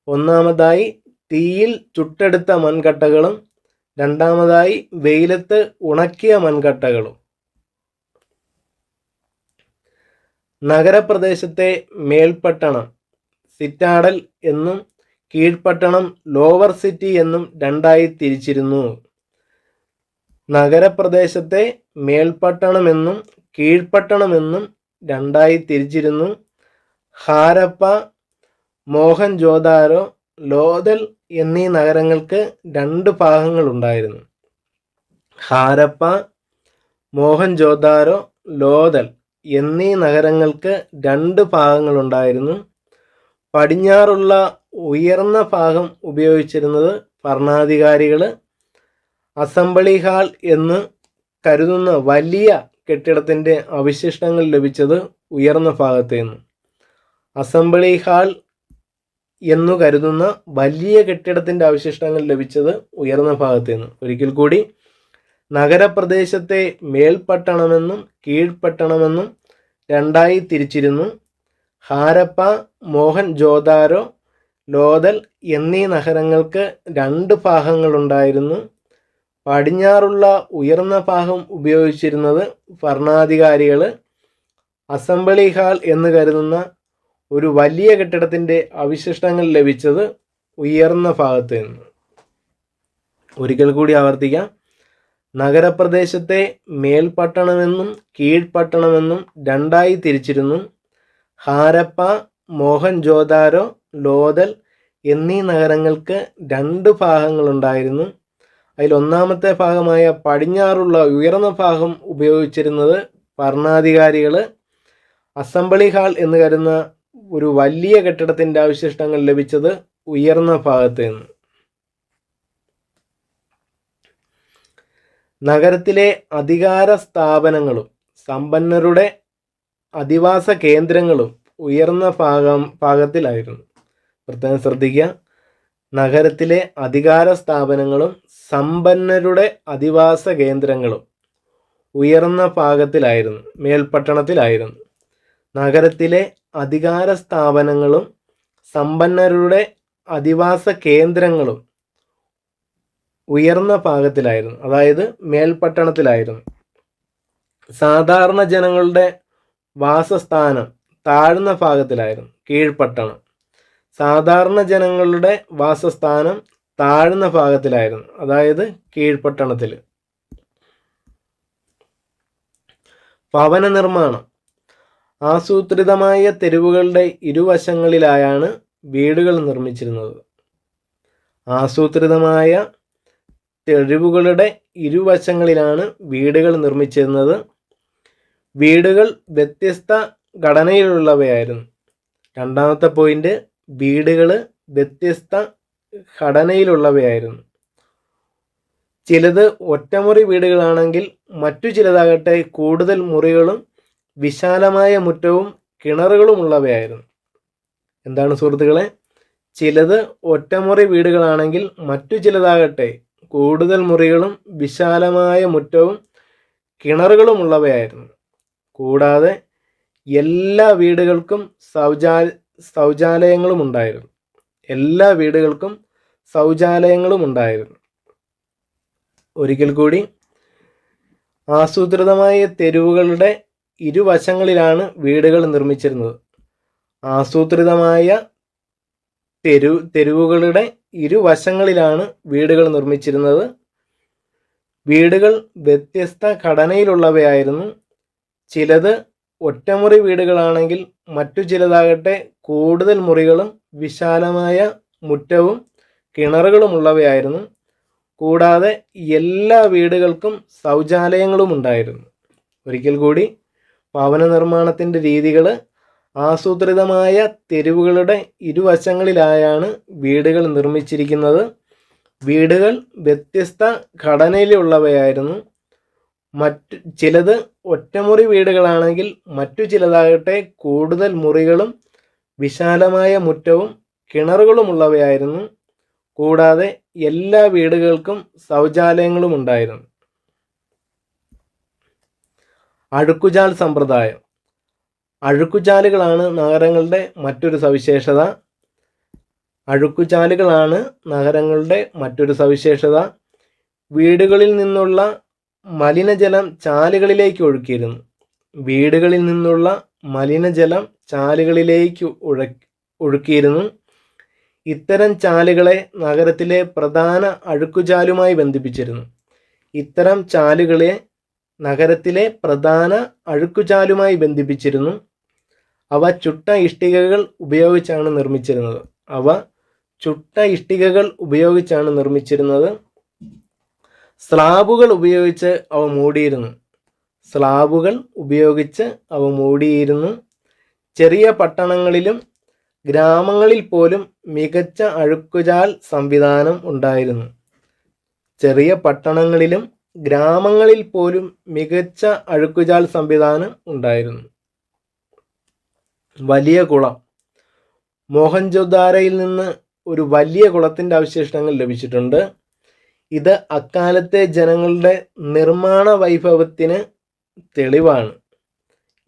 ഒന്നാമതായി തീയിൽ ചുട്ടെടുത്ത മൺകട്ടകളും രണ്ടാമതായി വെയിലത്ത് ഉണക്കിയ മൺകട്ടകളും. നഗരപ്രദേശത്തെ മേൽപ്പട്ടണം സിറ്റാഡൽ എന്നും കീഴ്പട്ടണം ലോവർ സിറ്റി എന്നും രണ്ടായി തിരിച്ചിരുന്നു. നഗരപ്രദേശത്തെ മേൽപ്പട്ടണമെന്നും കീഴ്പട്ടണമെന്നും രണ്ടായി തിരിച്ചിരുന്നു. ഹാരപ്പ, മോഹൻജോദാരോ, ലോഥൽ എന്നീ നഗരങ്ങൾക്ക് 2 ഭാഗങ്ങളുണ്ടായിരുന്നു. ഹാരപ്പ, മോഹൻജോദാരോ, ലോഥൽ എന്നീ നഗരങ്ങൾക്ക് 2 ഭാഗങ്ങളുണ്ടായിരുന്നു. പടിഞ്ഞാറുള്ള ഉയർന്ന ഭാഗം ഉപയോഗിച്ചിരുന്നത് ഭരണാധികാരികൾ അസംബ്ലി ഹാൾ എന്ന് കരുതുന്ന വലിയ കെട്ടിടത്തിൻ്റെ അവശിഷ്ടങ്ങൾ ലഭിച്ചത് ഉയർന്ന ഭാഗത്തു നിന്ന്. അസംബ്ലി ഹാൾ എന്നു കരുതുന്ന വലിയ കെട്ടിടത്തിൻ്റെ അവശിഷ്ടങ്ങൾ ലഭിച്ചത് ഉയർന്ന ഭാഗത്തു നിന്ന്. ഒരിക്കൽ കൂടി, നഗരപ്രദേശത്തെ മേൽപ്പട്ടണമെന്നും കീഴ്പട്ടണമെന്നും 2ആയി തിരിച്ചിരുന്നു. ഹാരപ്പ, മോഹൻജോദാരോ, ലോഥൽ എന്നീ നഗരങ്ങൾക്ക് 2 ഭാഗങ്ങളുണ്ടായിരുന്നു. പടിഞ്ഞാറുള്ള ഉയർന്ന ഭാഗം ഉപയോഗിച്ചിരുന്നത് ഭരണാധികാരികൾ അസംബ്ലി ഹാൾ എന്ന് കരുതുന്ന ഒരു വലിയ കെട്ടിടത്തിൻ്റെ അവശിഷ്ടങ്ങൾ ലഭിച്ചത് ഉയർന്ന ഭാഗത്ത് നിന്ന്. ഒരിക്കൽ കൂടി ആവർത്തിക്കാം. നഗരപ്രദേശത്തെ മേൽപ്പട്ടണമെന്നും കീഴ്പട്ടണമെന്നും 2ആയി തിരിച്ചിരുന്നു. ഹാരപ്പ, മോഹൻജോദാരോ, ലോഥൽ എന്നീ നഗരങ്ങൾക്ക് 2 ഭാഗങ്ങളുണ്ടായിരുന്നു. അതിൽ ഒന്നാമത്തെ ഭാഗമായ പടിഞ്ഞാറുള്ള ഉയർന്ന ഭാഗം ഉപയോഗിച്ചിരുന്നത് ഭരണാധികാരികൾ അസംബ്ലി ഹാൾ എന്ന് കരുതുന്ന ഒരു വലിയ കെട്ടിടത്തിൻ്റെ അവശിഷ്ടങ്ങൾ ലഭിച്ചത് ഉയർന്ന ഭാഗത്ത് നിന്ന്. നഗരത്തിലെ അധികാര സ്ഥാപനങ്ങളും സമ്പന്നരുടെ അധിവാസ കേന്ദ്രങ്ങളും ഉയർന്ന ഭാഗത്തിലായിരുന്നു. പ്രത്യേകം ശ്രദ്ധിക്കുക, നഗരത്തിലെ അധികാര സ്ഥാപനങ്ങളും സമ്പന്നരുടെ അധിവാസ കേന്ദ്രങ്ങളും ഉയർന്ന ഭാഗത്തിലായിരുന്നു, മേൽപട്ടണത്തിലായിരുന്നു. നഗരത്തിലെ അധികാര സ്ഥാപനങ്ങളും സമ്പന്നരുടെ അധിവാസ കേന്ദ്രങ്ങളും ഉയർന്ന ഭാഗത്തിലായിരുന്നു, അതായത് മേൽപട്ടണത്തിലായിരുന്നു. സാധാരണ ജനങ്ങളുടെ വാസസ്ഥാനം താഴ്ന്ന ഭാഗത്തിലായിരുന്നു, കീഴ്പട്ടണം. സാധാരണ ജനങ്ങളുടെ വാസസ്ഥാനം താഴ്ന്ന ഭാഗത്തിലായിരുന്നു, അതായത് കീഴ്പട്ടണത്തിൽ. ഭവന നിർമ്മാണം. ആസൂത്രിതമായ തെരുവുകളുടെ ഇരുവശങ്ങളിലായാണ് വീടുകൾ നിർമ്മിച്ചിരുന്നത്. ആസൂത്രിതമായ തെരുവുകളുടെ ഇരുവശങ്ങളിലാണ് വീടുകൾ നിർമ്മിച്ചിരുന്നത്. വീടുകൾ വ്യത്യസ്ത ഘടനയിലുള്ളവയായിരുന്നു. രണ്ടാമത്തെ പോയിന്റ്, വീടുകൾ വ്യത്യസ്ത ഘടനയിലുള്ളവയായിരുന്നു. ചിലത് ഒറ്റമുറി വീടുകളാണെങ്കിൽ മറ്റു ചിലതാകട്ടെ കൂടുതൽ മുറികളും വിശാലമായ മുറ്റവും കിണറുകളും ഉള്ളവയായിരുന്നു. എന്താണ് സുഹൃത്തുക്കളെ? ചിലത് ഒറ്റമുറി വീടുകളാണെങ്കിൽ മറ്റു ചിലതാകട്ടെ കൂടുതൽ മുറികളും വിശാലമായ മുറ്റവും കിണറുകളും ഉള്ളവയായിരുന്നു. കൂടാതെ എല്ലാ വീടുകൾക്കും ശൗചാലയങ്ങളും ഉണ്ടായിരുന്നു. എല്ലാ വീടുകൾക്കും ശൗചാലയങ്ങളും ഉണ്ടായിരുന്നു. ഒരിക്കൽ കൂടി, ആസൂത്രിതമായ തെരുവുകളുടെ ഇരുവശങ്ങളിലാണ് വീടുകൾ നിർമ്മിച്ചിരുന്നത്. ആസൂത്രിതമായ തെരുവുകളുടെ ഇരുവശങ്ങളിലാണ് വീടുകൾ നിർമ്മിച്ചിരുന്നത്. വീടുകൾ വ്യത്യസ്ത ഘടനയിലുള്ളവയായിരുന്നു. ചിലത് ഒറ്റമുറി വീടുകളാണെങ്കിൽ മറ്റു ചിലതാകട്ടെ കൂടുതൽ മുറികളും വിശാലമായ മുറ്റവും കിണറുകളും ഉള്ളവയായിരുന്നു. കൂടാതെ എല്ലാ വീടുകൾക്കും ശൗചാലയങ്ങളും ഉണ്ടായിരുന്നു. ഒരിക്കൽ കൂടി, ഭവന നിർമ്മാണത്തിൻ്റെ രീതികൾ ആസൂത്രിതമായ തെരുവുകളുടെ ഇരുവശങ്ങളിലായാണ് വീടുകൾ നിർമ്മിച്ചിരിക്കുന്നത്. വീടുകൾ വ്യത്യസ്ത ഘടനയിലുള്ളവയായിരുന്നു. ചിലത് ഒറ്റമുറി വീടുകളാണെങ്കിൽ മറ്റു ചിലതാകട്ടെ കൂടുതൽ മുറികളും വിശാലമായ മുറ്റവും കിണറുകളും ഉള്ളവയായിരുന്നു. കൂടാതെ എല്ലാ വീടുകൾക്കും ശൗചാലയങ്ങളും ഉണ്ടായിരുന്നു. അഴുക്കുചാൽ സമ്പ്രദായം. അഴുക്കുചാലുകളാണ് നഗരങ്ങളുടെ മറ്റൊരു സവിശേഷത. അഴുക്കുചാലുകളാണ് നഗരങ്ങളുടെ മറ്റൊരു സവിശേഷത. വീടുകളിൽ നിന്നുള്ള മലിനജലം ചാലുകളിലേക്ക് ഒഴുക്കിയിരുന്നു. വീടുകളിൽ നിന്നുള്ള മലിനജലം ചാലുകളിലേക്ക് ഒഴുക്കിയിരുന്നു. ഇത്തരം ചാലുകളെ നഗരത്തിലെ പ്രധാന അഴുക്കുചാലുമായി ബന്ധിപ്പിച്ചിരുന്നു. ഇത്തരം ചാലുകളെ നഗരത്തിലെ പ്രധാന അഴുക്കുചാലുമായി ബന്ധിപ്പിച്ചിരുന്നു. അവ ചുട്ട ഇഷ്ടികകൾ ഉപയോഗിച്ചാണ് നിർമ്മിച്ചിരുന്നത്. സ്ലാബുകൾ ഉപയോഗിച്ച് അവ മൂടിയിരുന്നു. സ്ലാബുകൾ ഉപയോഗിച്ച് അവ മൂടിയിരുന്നു. ചെറിയ പട്ടണങ്ങളിലും ഗ്രാമങ്ങളിൽ പോലും മികച്ച അഴുക്കുചാൽ സംവിധാനം ഉണ്ടായിരുന്നു. ചെറിയ പട്ടണങ്ങളിലും ഗ്രാമങ്ങളിൽ പോലും മികച്ച അഴുക്കുചാൽ സംവിധാനം ഉണ്ടായിരുന്നു. വലിയ കുളം. മോഹൻജൊദാരോയിൽ നിന്ന് ഒരു വലിയ കുളത്തിൻ്റെ അവശിഷ്ടങ്ങൾ ലഭിച്ചിട്ടുണ്ട്. ഇത് അക്കാലത്തെ ജനങ്ങളുടെ നിർമ്മാണ വൈഭവത്തിന് തെളിവാണ്.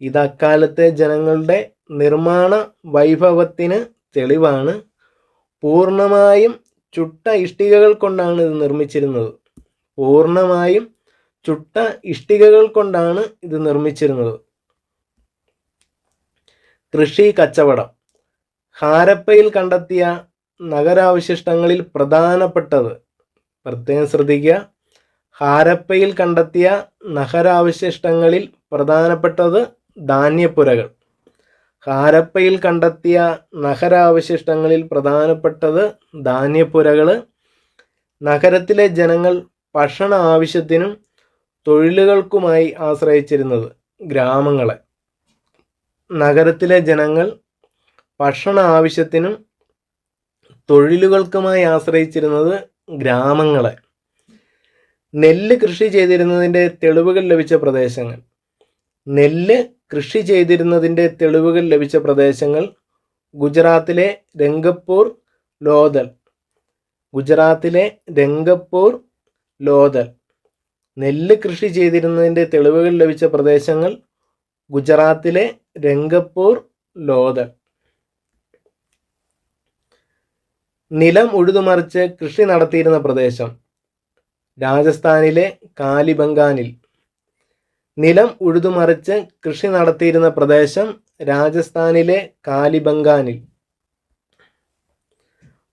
ഇത് അക്കാലത്തെ ജനങ്ങളുടെ നിർമ്മാണ വൈഭവത്തിന് തെളിവാണ്. പൂർണ്ണമായും ചുട്ട ഇഷ്ടികകൾ കൊണ്ടാണ് ഇത് നിർമ്മിച്ചിരുന്നത്. പൂർണ്ണമായും ചുട്ട ഇഷ്ടികകൾ കൊണ്ടാണ് ഇത് നിർമ്മിച്ചിരുന്നത്. കൃഷി കച്ചവടം. ഹാരപ്പയിൽ കണ്ടെത്തിയ നഗരാവശിഷ്ടങ്ങളിൽ പ്രധാനപ്പെട്ടത്, പ്രത്യേകം ശ്രദ്ധിക്കുക, ഹാരപ്പയിൽ കണ്ടെത്തിയ നഗരാവശിഷ്ടങ്ങളിൽ പ്രധാനപ്പെട്ടത് ധാന്യപ്പുരകൾ. ഹാരപ്പയിൽ കണ്ടെത്തിയ നഗരാവശിഷ്ടങ്ങളിൽ പ്രധാനപ്പെട്ടത് ധാന്യപ്പുരകൾ. നഗരത്തിലെ ജനങ്ങൾ ഭക്ഷണ ആവശ്യത്തിനും തൊഴിലുകൾക്കുമായി ആശ്രയിച്ചിരുന്നത് ഗ്രാമങ്ങളെ. നഗരത്തിലെ ജനങ്ങൾ ഭക്ഷണ ആവശ്യത്തിനും തൊഴിലുകൾക്കുമായി ആശ്രയിച്ചിരുന്നത് ഗ്രാമങ്ങളെ. നെല്ല് കൃഷി ചെയ്തിരുന്നതിൻ്റെ തെളിവുകൾ ലഭിച്ച പ്രദേശങ്ങൾ. നെല്ല് കൃഷി ചെയ്തിരുന്നതിൻ്റെ തെളിവുകൾ ലഭിച്ച പ്രദേശങ്ങൾ ഗുജറാത്തിലെ രംഗപ്പൂർ, ലോഥൽ. ഗുജറാത്തിലെ രംഗപ്പൂർ, ലോഥൽ. നെല്ല് കൃഷി ചെയ്തിരുന്നതിൻ്റെ തെളിവുകൾ ലഭിച്ച പ്രദേശങ്ങൾ ഗുജറാത്തിലെ രംഗപ്പൂർ, ലോഥൽ. നിലം ഉഴുതുമറിച്ച് കൃഷി നടത്തിയിരുന്ന പ്രദേശം രാജസ്ഥാനിലെ കാലിബംഗാനിൽ. നിലം ഉഴുതുമറിച്ച് കൃഷി നടത്തിയിരുന്ന പ്രദേശം രാജസ്ഥാനിലെ കാലിബംഗാനിൽ.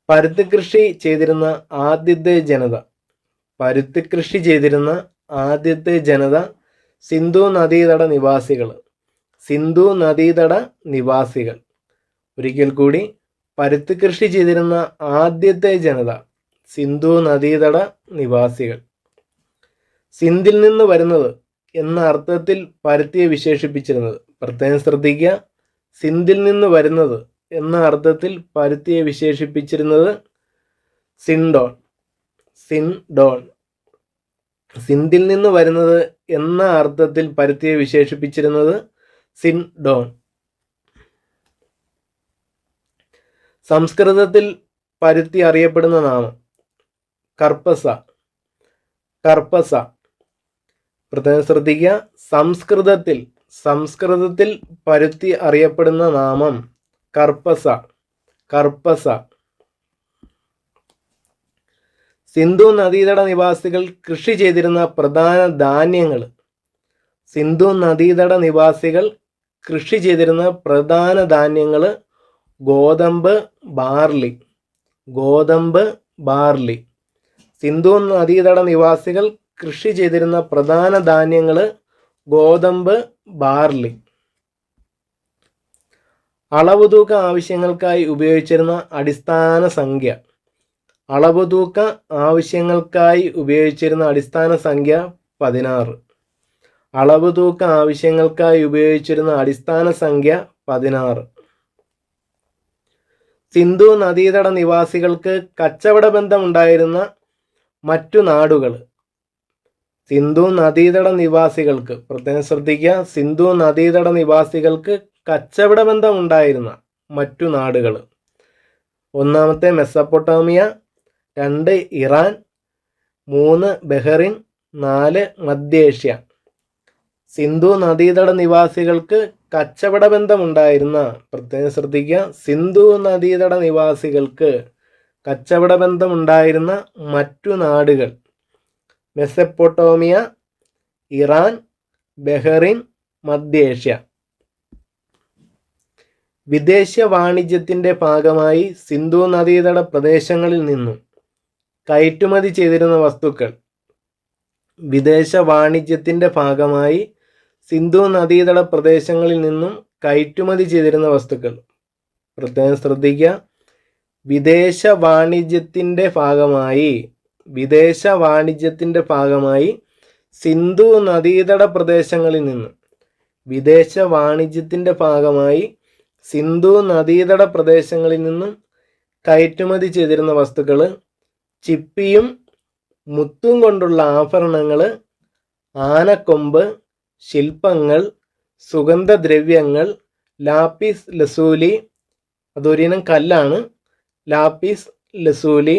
പരുത്തി കൃഷി ചെയ്തിരുന്ന ആദ്യത്തെ ജനത. പരുത്തി കൃഷി ചെയ്തിരുന്ന ആദ്യത്തെ ജനത സിന്ധു നദീതട നിവാസികൾ. സിന്ധു നദീതട നിവാസികൾ. ഒരിക്കൽ കൂടി, പരുത്തി കൃഷി ചെയ്തിരുന്ന ആദ്യത്തെ ജനത സിന്ധു നദീതട നിവാസികൾ. സിന്ധിൽ നിന്ന് വരുന്നത് എന്ന അർത്ഥത്തിൽ പരുത്തിയെ വിശേഷിപ്പിച്ചിരുന്നത്, പ്രത്യേകം ശ്രദ്ധിക്കുക, സിന്ധിൽ നിന്ന് വരുന്നത് എന്ന അർത്ഥത്തിൽ പരുത്തിയെ വിശേഷിപ്പിച്ചിരുന്നത് സിൻഡോൺ. സിൻഡോൺ. സിന്ധിൽ നിന്ന് വരുന്നത് എന്ന അർത്ഥത്തിൽ പരുത്തിയെ വിശേഷിപ്പിച്ചിരുന്നത് സിൻഡോൺ. സംസ്കൃതത്തിൽ പരുത്തി അറിയപ്പെടുന്ന നാമം കർപ്പസ. കർപ്പസ. പ്രത്യേകം ശ്രദ്ധിക്കുക, സംസ്കൃതത്തിൽ പരുത്തി അറിയപ്പെടുന്ന നാമം കർപ്പസ. കർപ്പസ. സിന്ധു നദീതട നിവാസികൾ കൃഷി ചെയ്തിരുന്ന പ്രധാന ധാന്യങ്ങൾ. സിന്ധു നദീതട നിവാസികൾ കൃഷി ചെയ്തിരുന്ന പ്രധാന ധാന്യങ്ങൾ ഗോതമ്പ്, ബാർലി. ഗോതമ്പ്, ബാർലി. സിന്ധു നദീതട നിവാസികൾ കൃഷി ചെയ്തിരുന്ന പ്രധാന ധാന്യങ്ങൾ ഗോതമ്പ്, ബാർലി. അളവുതൂക്ക ആവശ്യങ്ങൾക്കായി ഉപയോഗിച്ചിരുന്ന അടിസ്ഥാന സംഖ്യ. അളവുതൂക്ക ആവശ്യങ്ങൾക്കായി ഉപയോഗിച്ചിരുന്ന അടിസ്ഥാന സംഖ്യ 16. അളവുതൂക്ക ആവശ്യങ്ങൾക്കായി ഉപയോഗിച്ചിരുന്ന അടിസ്ഥാന സംഖ്യ 16. സിന്ധു നദീതട നിവാസികൾക്ക് കച്ചവട ബന്ധമുണ്ടായിരുന്ന മറ്റു നാടുകൾ. സിന്ധു നദീതട നിവാസികൾക്ക്, പ്രത്യേകം ശ്രദ്ധിക്കുക, സിന്ധു നദീതട നിവാസികൾക്ക് കച്ചവട ബന്ധമുണ്ടായിരുന്ന മറ്റു നാടുകൾ. ഒന്നാമത്തെ മെസ്സപ്പൊട്ടോമിയ, 2 ഇറാൻ, 3 ബഹ്റിൻ, 4 മധ്യേഷ്യ. സിന്ധു നദീതട നിവാസികൾക്ക് കച്ചവട ബന്ധമുണ്ടായിരുന്ന, പ്രത്യേകം ശ്രദ്ധിക്കുക, സിന്ധു നദീതട നിവാസികൾക്ക് കച്ചവട ബന്ധമുണ്ടായിരുന്ന മറ്റു നാടുകൾ മെസ്സപ്പൊട്ടോമിയ, ഇറാൻ, ബഹ്റിൻ, മധ്യേഷ്യ. വിദേശ വാണിജ്യത്തിൻ്റെ ഭാഗമായി സിന്ധു നദീതട പ്രദേശങ്ങളിൽ നിന്നും കയറ്റുമതി ചെയ്തിരുന്ന വസ്തുക്കൾ. വിദേശ വാണിജ്യത്തിൻ്റെ ഭാഗമായി സിന്ധു നദീതട പ്രദേശങ്ങളിൽ നിന്നും കയറ്റുമതി ചെയ്തിരുന്ന വസ്തുക്കൾ. പ്രത്യേകം ശ്രദ്ധിക്കുക, വിദേശ വാണിജ്യത്തിൻ്റെ ഭാഗമായി, വിദേശ വാണിജ്യത്തിൻ്റെ ഭാഗമായി സിന്ധു നദീതട പ്രദേശങ്ങളിൽ നിന്ന് വിദേശ വാണിജ്യത്തിൻ്റെ ഭാഗമായി സിന്ധു നദീതട പ്രദേശങ്ങളിൽ നിന്നും കയറ്റുമതി ചെയ്തിരുന്ന വസ്തുക്കൾ ചിപ്പിയും മുത്തും കൊണ്ടുള്ള ആഭരണങ്ങൾ, ആനക്കൊമ്പ്, ശില്പങ്ങൾ, സുഗന്ധദ്രവ്യങ്ങൾ, ലാപ്പിസ് ലസൂലി, അതൊരിനം കല്ലാണ്, ലാപ്പിസ് ലസൂലി,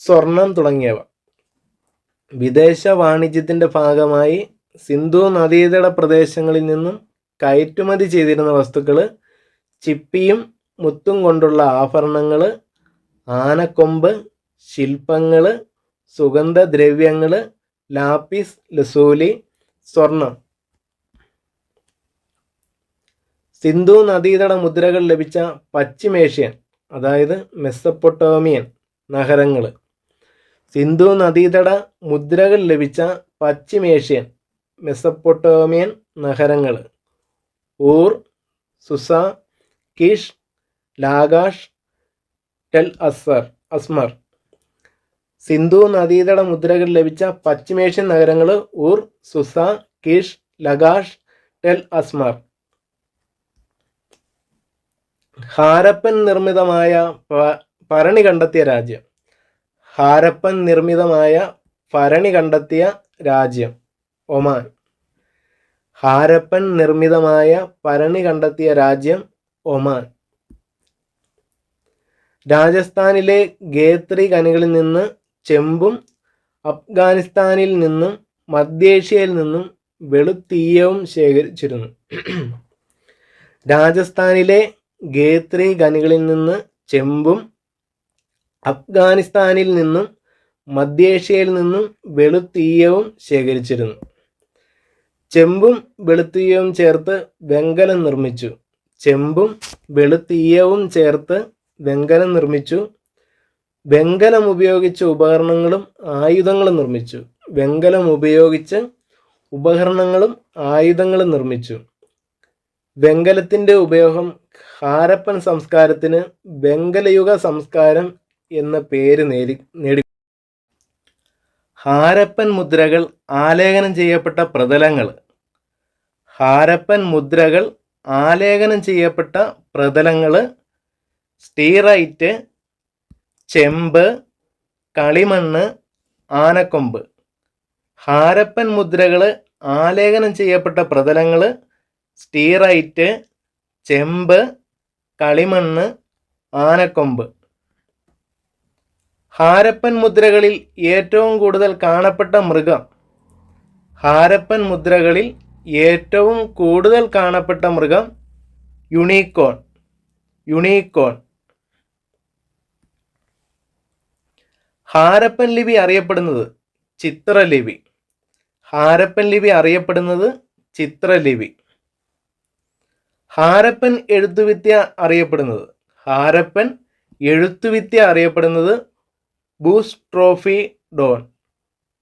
സ്വർണം തുടങ്ങിയവ. വിദേശ വാണിജ്യത്തിൻ്റെ ഭാഗമായി സിന്ധു നദീതട പ്രദേശങ്ങളിൽ നിന്നും കയറ്റുമതി ചെയ്തിരുന്ന വസ്തുക്കൾ ചിപ്പിയും മുത്തും കൊണ്ടുള്ള ആഭരണങ്ങൾ, ആനക്കൊമ്പ്, ശില്പങ്ങൾ, സുഗന്ധദ്രവ്യങ്ങൾ, ലാപ്പിസ് ലസൂലി, സ്വർണം. സിന്ധു നദീതട മുദ്രകൾ ലഭിച്ച പശ്ചിമേഷ്യൻ, അതായത് മെസ്സപ്പൊട്ടോമിയൻ നഗരങ്ങൾ. സിന്ധു നദീതട മുദ്രകൾ ലഭിച്ച പശ്ചിമേഷ്യൻ മെസ്സപ്പൊട്ടോമിയൻ നഗരങ്ങൾ Ur, Susa, Kish, Lagash, Tell Asmar. Sindhu നദീതട മുദ്രകൾ ലഭിച്ച പശ്ചിമേഷ്യൻ നഗരങ്ങൾ Ur, Susa, Kish, Lagash, Tell Asmar. Harappan നിർമ്മിതമായ ഭരണി കണ്ടെത്തിയ രാജ്യം. ഹാരപ്പൻ നിർമ്മിതമായ ഭരണി കണ്ടെത്തിയ രാജ്യം ഒമാൻ. ഹാരപ്പൻ നിർമ്മിതമായ ഭരണി കണ്ടെത്തിയ രാജ്യം ഒമാൻ. രാജസ്ഥാനിലെ ഖേത്രി ഖനികളിൽ നിന്ന് ചെമ്പും അഫ്ഗാനിസ്ഥാനിൽ നിന്നും മധ്യേഷ്യയിൽ നിന്നും വെളുത്തീയവും ശേഖരിച്ചിരുന്നു. രാജസ്ഥാനിലെ ഖേത്രി ഖനികളിൽ നിന്ന് ചെമ്പും അഫ്ഗാനിസ്ഥാനിൽ നിന്നും മധ്യേഷ്യയിൽ നിന്നും വെളുത്തീയവും ശേഖരിച്ചിരുന്നു. ചെമ്പും വെളുത്തീയവും ചേർത്ത് വെങ്കലം നിർമ്മിച്ചു. ചെമ്പും വെളുത്തീയവും ചേർത്ത് വെങ്കലം നിർമ്മിച്ചു. വെങ്കലം ഉപയോഗിച്ച് ഉപകരണങ്ങളും ആയുധങ്ങളും നിർമ്മിച്ചു. വെങ്കലം ഉപയോഗിച്ച് ഉപകരണങ്ങളും ആയുധങ്ങളും നിർമ്മിച്ചു. വെങ്കലത്തിൻ്റെ ഉപയോഗം ഹാരപ്പൻ സംസ്കാരത്തിന് വെങ്കലയുഗ സംസ്കാരം എന്ന പേര് നേടി. ഹാരപ്പൻ മുദ്രകൾ ആലേഖനം ചെയ്യപ്പെട്ട പ്രതലങ്ങൾ. ഹാരപ്പൻ മുദ്രകൾ ആലേഖനം ചെയ്യപ്പെട്ട പ്രതലങ്ങൾ സ്റ്റീറൈറ്റ്, ചെമ്പ്, കളിമണ്ണ്, ആനക്കൊമ്പ്. ഹാരപ്പൻ മുദ്രകൾ ആലേഖനം ചെയ്യപ്പെട്ട പ്രതലങ്ങൾ സ്റ്റീറൈറ്റ്, ചെമ്പ്, കളിമണ്ണ്, ആനക്കൊമ്പ്. ഹാരപ്പൻ മുദ്രകളിൽ ഏറ്റവും കൂടുതൽ കാണപ്പെട്ട മൃഗം. ഹാരപ്പൻ മുദ്രകളിൽ ഏറ്റവും കൂടുതൽ കാണപ്പെട്ട മൃഗം യൂണിക്കോൺ. യൂണിക്കോൺ. ഹാരപ്പൻ ലിപി അറിയപ്പെടുന്നത് ചിത്രലിപി. ഹാരപ്പൻ ലിപി അറിയപ്പെടുന്നത് ചിത്രലിപി. ഹാരപ്പൻ എഴുത്തുവിദ്യ അറിയപ്പെടുന്നത് ഹാരപ്പൻ എഴുത്തുവിദ്യ അറിയപ്പെടുന്നത് ബൂസ്ട്രോഫിഡോൺ.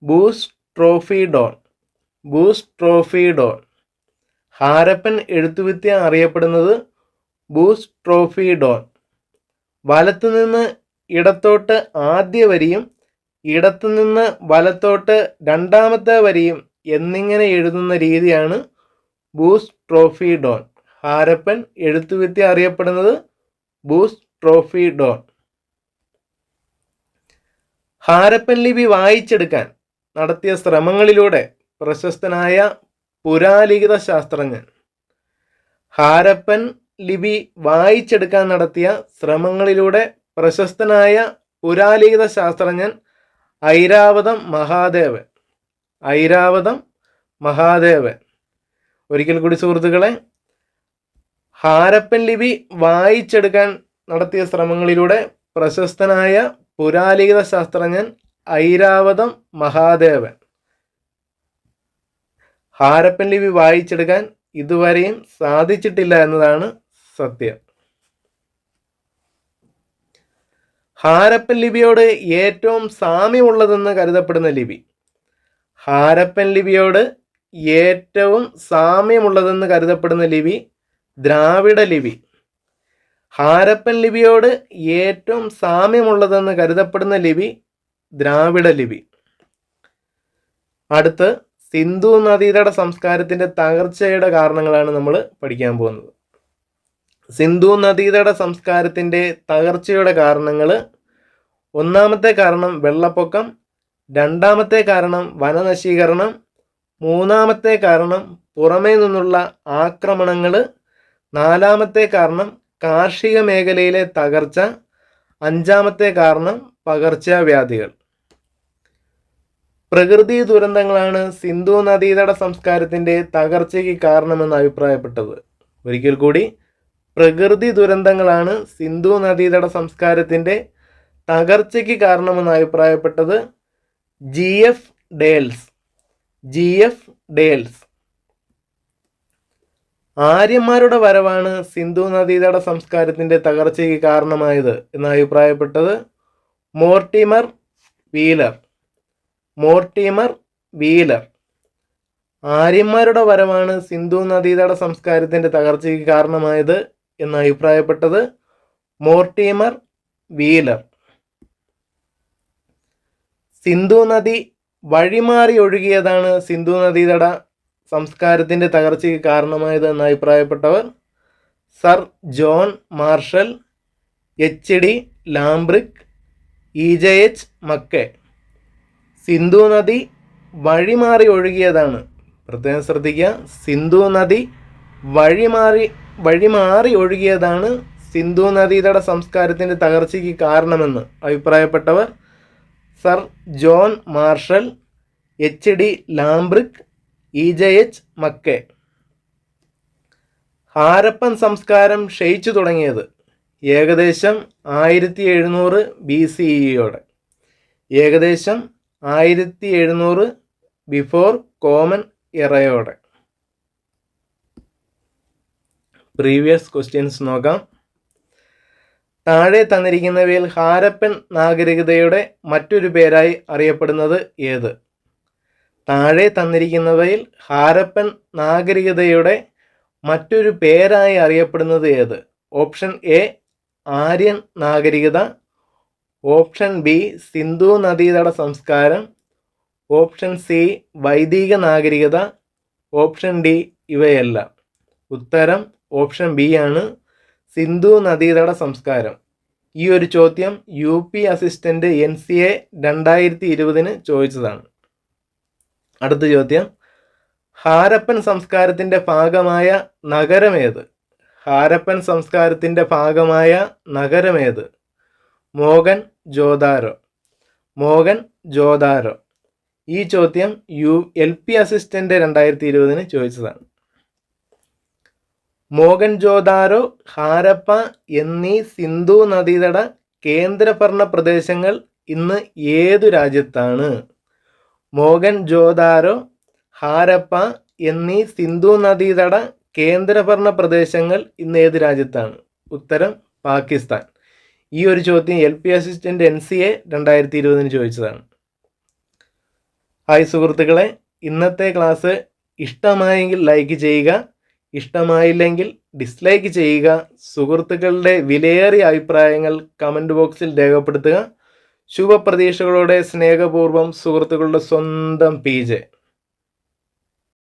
ബൂസ്ട്രോഫിഡോൺ. ബൂസ്ട്രോഫിഡോൺ. ഹാരപ്പൻ എഴുത്തുവിദ്യ അറിയപ്പെടുന്നത് ബൂസ്ട്രോഫിഡോൺ. വലത്തുനിന്ന് ഇടത്തോട്ട് ആദ്യ വരിയും ഇടത്തുനിന്ന് വലത്തോട്ട് രണ്ടാമത്തെ വരിയും എന്നിങ്ങനെ എഴുതുന്ന രീതിയാണ് ബൂസ്ട്രോഫിഡോൺ. ഹാരപ്പൻ എഴുത്തുവിദ്യ അറിയപ്പെടുന്നത് ബൂസ്ട്രോഫിഡോൺ. ഹാരപ്പൻ ലിപി വായിച്ചെടുക്കാൻ നടത്തിയ ശ്രമങ്ങളിലൂടെ പ്രശസ്തനായ പുരാലിഖിത ശാസ്ത്രജ്ഞൻ. ഹാരപ്പൻ ലിപി വായിച്ചെടുക്കാൻ നടത്തിയ ശ്രമങ്ങളിലൂടെ പ്രശസ്തനായ പുരാലിഖിത ശാസ്ത്രജ്ഞൻ ഐരാവതം മഹാദേവൻ. ഐരാവതം മഹാദേവൻ. ഒരിക്കൽ കൂടി സുഹൃത്തുക്കളെ, ഹാരപ്പൻ ലിപി വായിച്ചെടുക്കാൻ നടത്തിയ ശ്രമങ്ങളിലൂടെ പ്രശസ്തനായ പുരാലിഖിത ശാസ്ത്രജ്ഞൻ ഐരാവതം മഹാദേവൻ. ഹാരപ്പൻ ലിപി വായിച്ചെടുക്കാൻ ഇതുവരെയും സാധിച്ചിട്ടില്ല എന്നതാണ് സത്യം. ഹാരപ്പൻ ലിപിയോട് ഏറ്റവും സാമ്യമുള്ളതെന്ന് കരുതപ്പെടുന്ന ലിപി. ഹാരപ്പൻ ലിപിയോട് ഏറ്റവും സാമ്യമുള്ളതെന്ന് കരുതപ്പെടുന്ന ലിപി ദ്രാവിഡ ലിപി. ഹാരപ്പൻ ലിപിയോട് ഏറ്റവും സാമ്യമുള്ളതെന്ന് കരുതപ്പെടുന്ന ലിപി ദ്രാവിഡ ലിപി. അടുത്ത് സിന്ധു നദീതട സംസ്കാരത്തിൻ്റെ തകർച്ചയുടെ കാരണങ്ങളാണ് നമ്മൾ പഠിക്കാൻ പോകുന്നത്. സിന്ധു നദീതട സംസ്കാരത്തിൻ്റെ തകർച്ചയുടെ കാരണങ്ങൾ: ഒന്നാമത്തെ കാരണം വെള്ളപ്പൊക്കം, രണ്ടാമത്തെ കാരണം വനനശീകരണം, മൂന്നാമത്തെ കാരണം പുറമേ നിന്നുള്ള ആക്രമണങ്ങൾ, നാലാമത്തെ കാരണം കാർഷിക മേഖലയിലെ തകർച്ച, അഞ്ചാമത്തെ കാരണം പകർച്ചവ്യാധികൾ. പ്രകൃതി ദുരന്തങ്ങളാണ് സിന്ധു നദീതട സംസ്കാരത്തിൻ്റെ തകർച്ചയ്ക്ക് കാരണമെന്ന് അഭിപ്രായപ്പെട്ടത്. ഒരിക്കൽ കൂടി, പ്രകൃതി ദുരന്തങ്ങളാണ് സിന്ധു നദീതട സംസ്കാരത്തിൻ്റെ തകർച്ചയ്ക്ക് കാരണമെന്ന് അഭിപ്രായപ്പെട്ടത് GF ഡേൽസ്. ആര്യന്മാരുടെ വരവാണ് സിന്ധു നദീതട സംസ്കാരത്തിൻ്റെ തകർച്ചയ്ക്ക് കാരണമായത് എന്ന് അഭിപ്രായപ്പെട്ടത് മോർട്ടിമർ വീലർ. ആര്യന്മാരുടെ വരവാണ് സിന്ധു നദീതട സംസ്കാരത്തിൻ്റെ തകർച്ചയ്ക്ക് കാരണമായത് എന്ന് അഭിപ്രായപ്പെട്ടത് മോർട്ടിമർ വീലർ. സിന്ധു നദി വഴിമാറി ഒഴുകിയതാണ് സിന്ധു നദീതട സംസ്കാരത്തിൻ്റെ തകർച്ചയ്ക്ക് കാരണമായത് എന്ന് അഭിപ്രായപ്പെട്ടവർ sir John Marshall, HD Lambrick, EJH Mackay. Sindhu നദി വഴിമാറി ഒഴുകിയതാണ്, പ്രത്യേകം ശ്രദ്ധിക്കുക, സിന്ധു നദി വഴിമാറി ഒഴുകിയതാണ് സിന്ധു നദീതട സംസ്കാരത്തിൻ്റെ തകർച്ചയ്ക്ക് കാരണമെന്ന് അഭിപ്രായപ്പെട്ടവർ sir John Marshall, HD Lambrick, EJH Mackay. Harappan സംസ്കാരം ക്ഷയിച്ചു തുടങ്ങിയത് ഏകദേശം 1700 BCEയോടെ, ഏകദേശം 1700 ബിഫോർ കോമൺ എറയോടെ. പ്രീവിയസ് ക്വസ്റ്റ്യൻസ് നോക്കാം. താഴെ തന്നിരിക്കുന്നവയിൽ ഹാരപ്പൻ നാഗരികതയുടെ മറ്റൊരു പേരായി അറിയപ്പെടുന്നത് ഏത്? താഴെ തന്നിരിക്കുന്നവയിൽ ഹാരപ്പൻ നാഗരികതയുടെ മറ്റൊരു പേരായി അറിയപ്പെടുന്നത് ഏത്? ഓപ്ഷൻ A ആര്യൻ നാഗരികത, ഓപ്ഷൻ B സിന്ധു നദീതട സംസ്കാരം, ഓപ്ഷൻ C വൈദിക നാഗരികത, ഓപ്ഷൻ D ഇവയെല്ലാം. ഉത്തരം ഓപ്ഷൻ B ആണ്, സിന്ധു നദീതട സംസ്കാരം. ഈ ഒരു ചോദ്യം UP അസിസ്റ്റന്റ് NCA 2020 ചോദിച്ചതാണ്. അടുത്ത ചോദ്യം, ഹാരപ്പൻ സംസ്കാരത്തിൻ്റെ ഭാഗമായ നഗരമേത്? ഹാരപ്പൻ സംസ്കാരത്തിൻ്റെ ഭാഗമായ നഗരമേത്? മോഹൻജോദാരോ. ഈ ചോദ്യം LP അസിസ്റ്റന്റ് 2020 ചോദിച്ചതാണ്. മോഹൻജോദാരോ, ഹാരപ്പ എന്നീ സിന്ധു നദീതട കേന്ദ്രഭരണ പ്രദേശങ്ങൾ ഇന്ന് ഏതു രാജ്യത്താണ്? മോഹൻജോദാരോ, ഹാരപ്പ എന്നീ സിന്ധു നദീതട കേന്ദ്രഭരണ പ്രദേശങ്ങൾ ഇന്ന് ഏത് രാജ്യത്താണ്? ഉത്തരം പാകിസ്ഥാൻ. ഈ ഒരു ചോദ്യം LP അസിസ്റ്റന്റ് NCA 2020 ചോദിച്ചതാണ്. ഹായ് സുഹൃത്തുക്കളെ, ഇന്നത്തെ ക്ലാസ് ഇഷ്ടമായെങ്കിൽ ലൈക്ക് ചെയ്യുക, ഇഷ്ടമായില്ലെങ്കിൽ ഡിസ്ലൈക്ക് ചെയ്യുക. സുഹൃത്തുക്കളുടെ വിലയേറിയ അഭിപ്രായങ്ങൾ കമൻറ്റ് ബോക്സിൽ രേഖപ്പെടുത്തുക. ശുഭപ്രതീക്ഷകളോടെ സ്നേഹപൂർവ്വം സുഹൃത്തുക്കളുടെ സ്വന്തം PJ.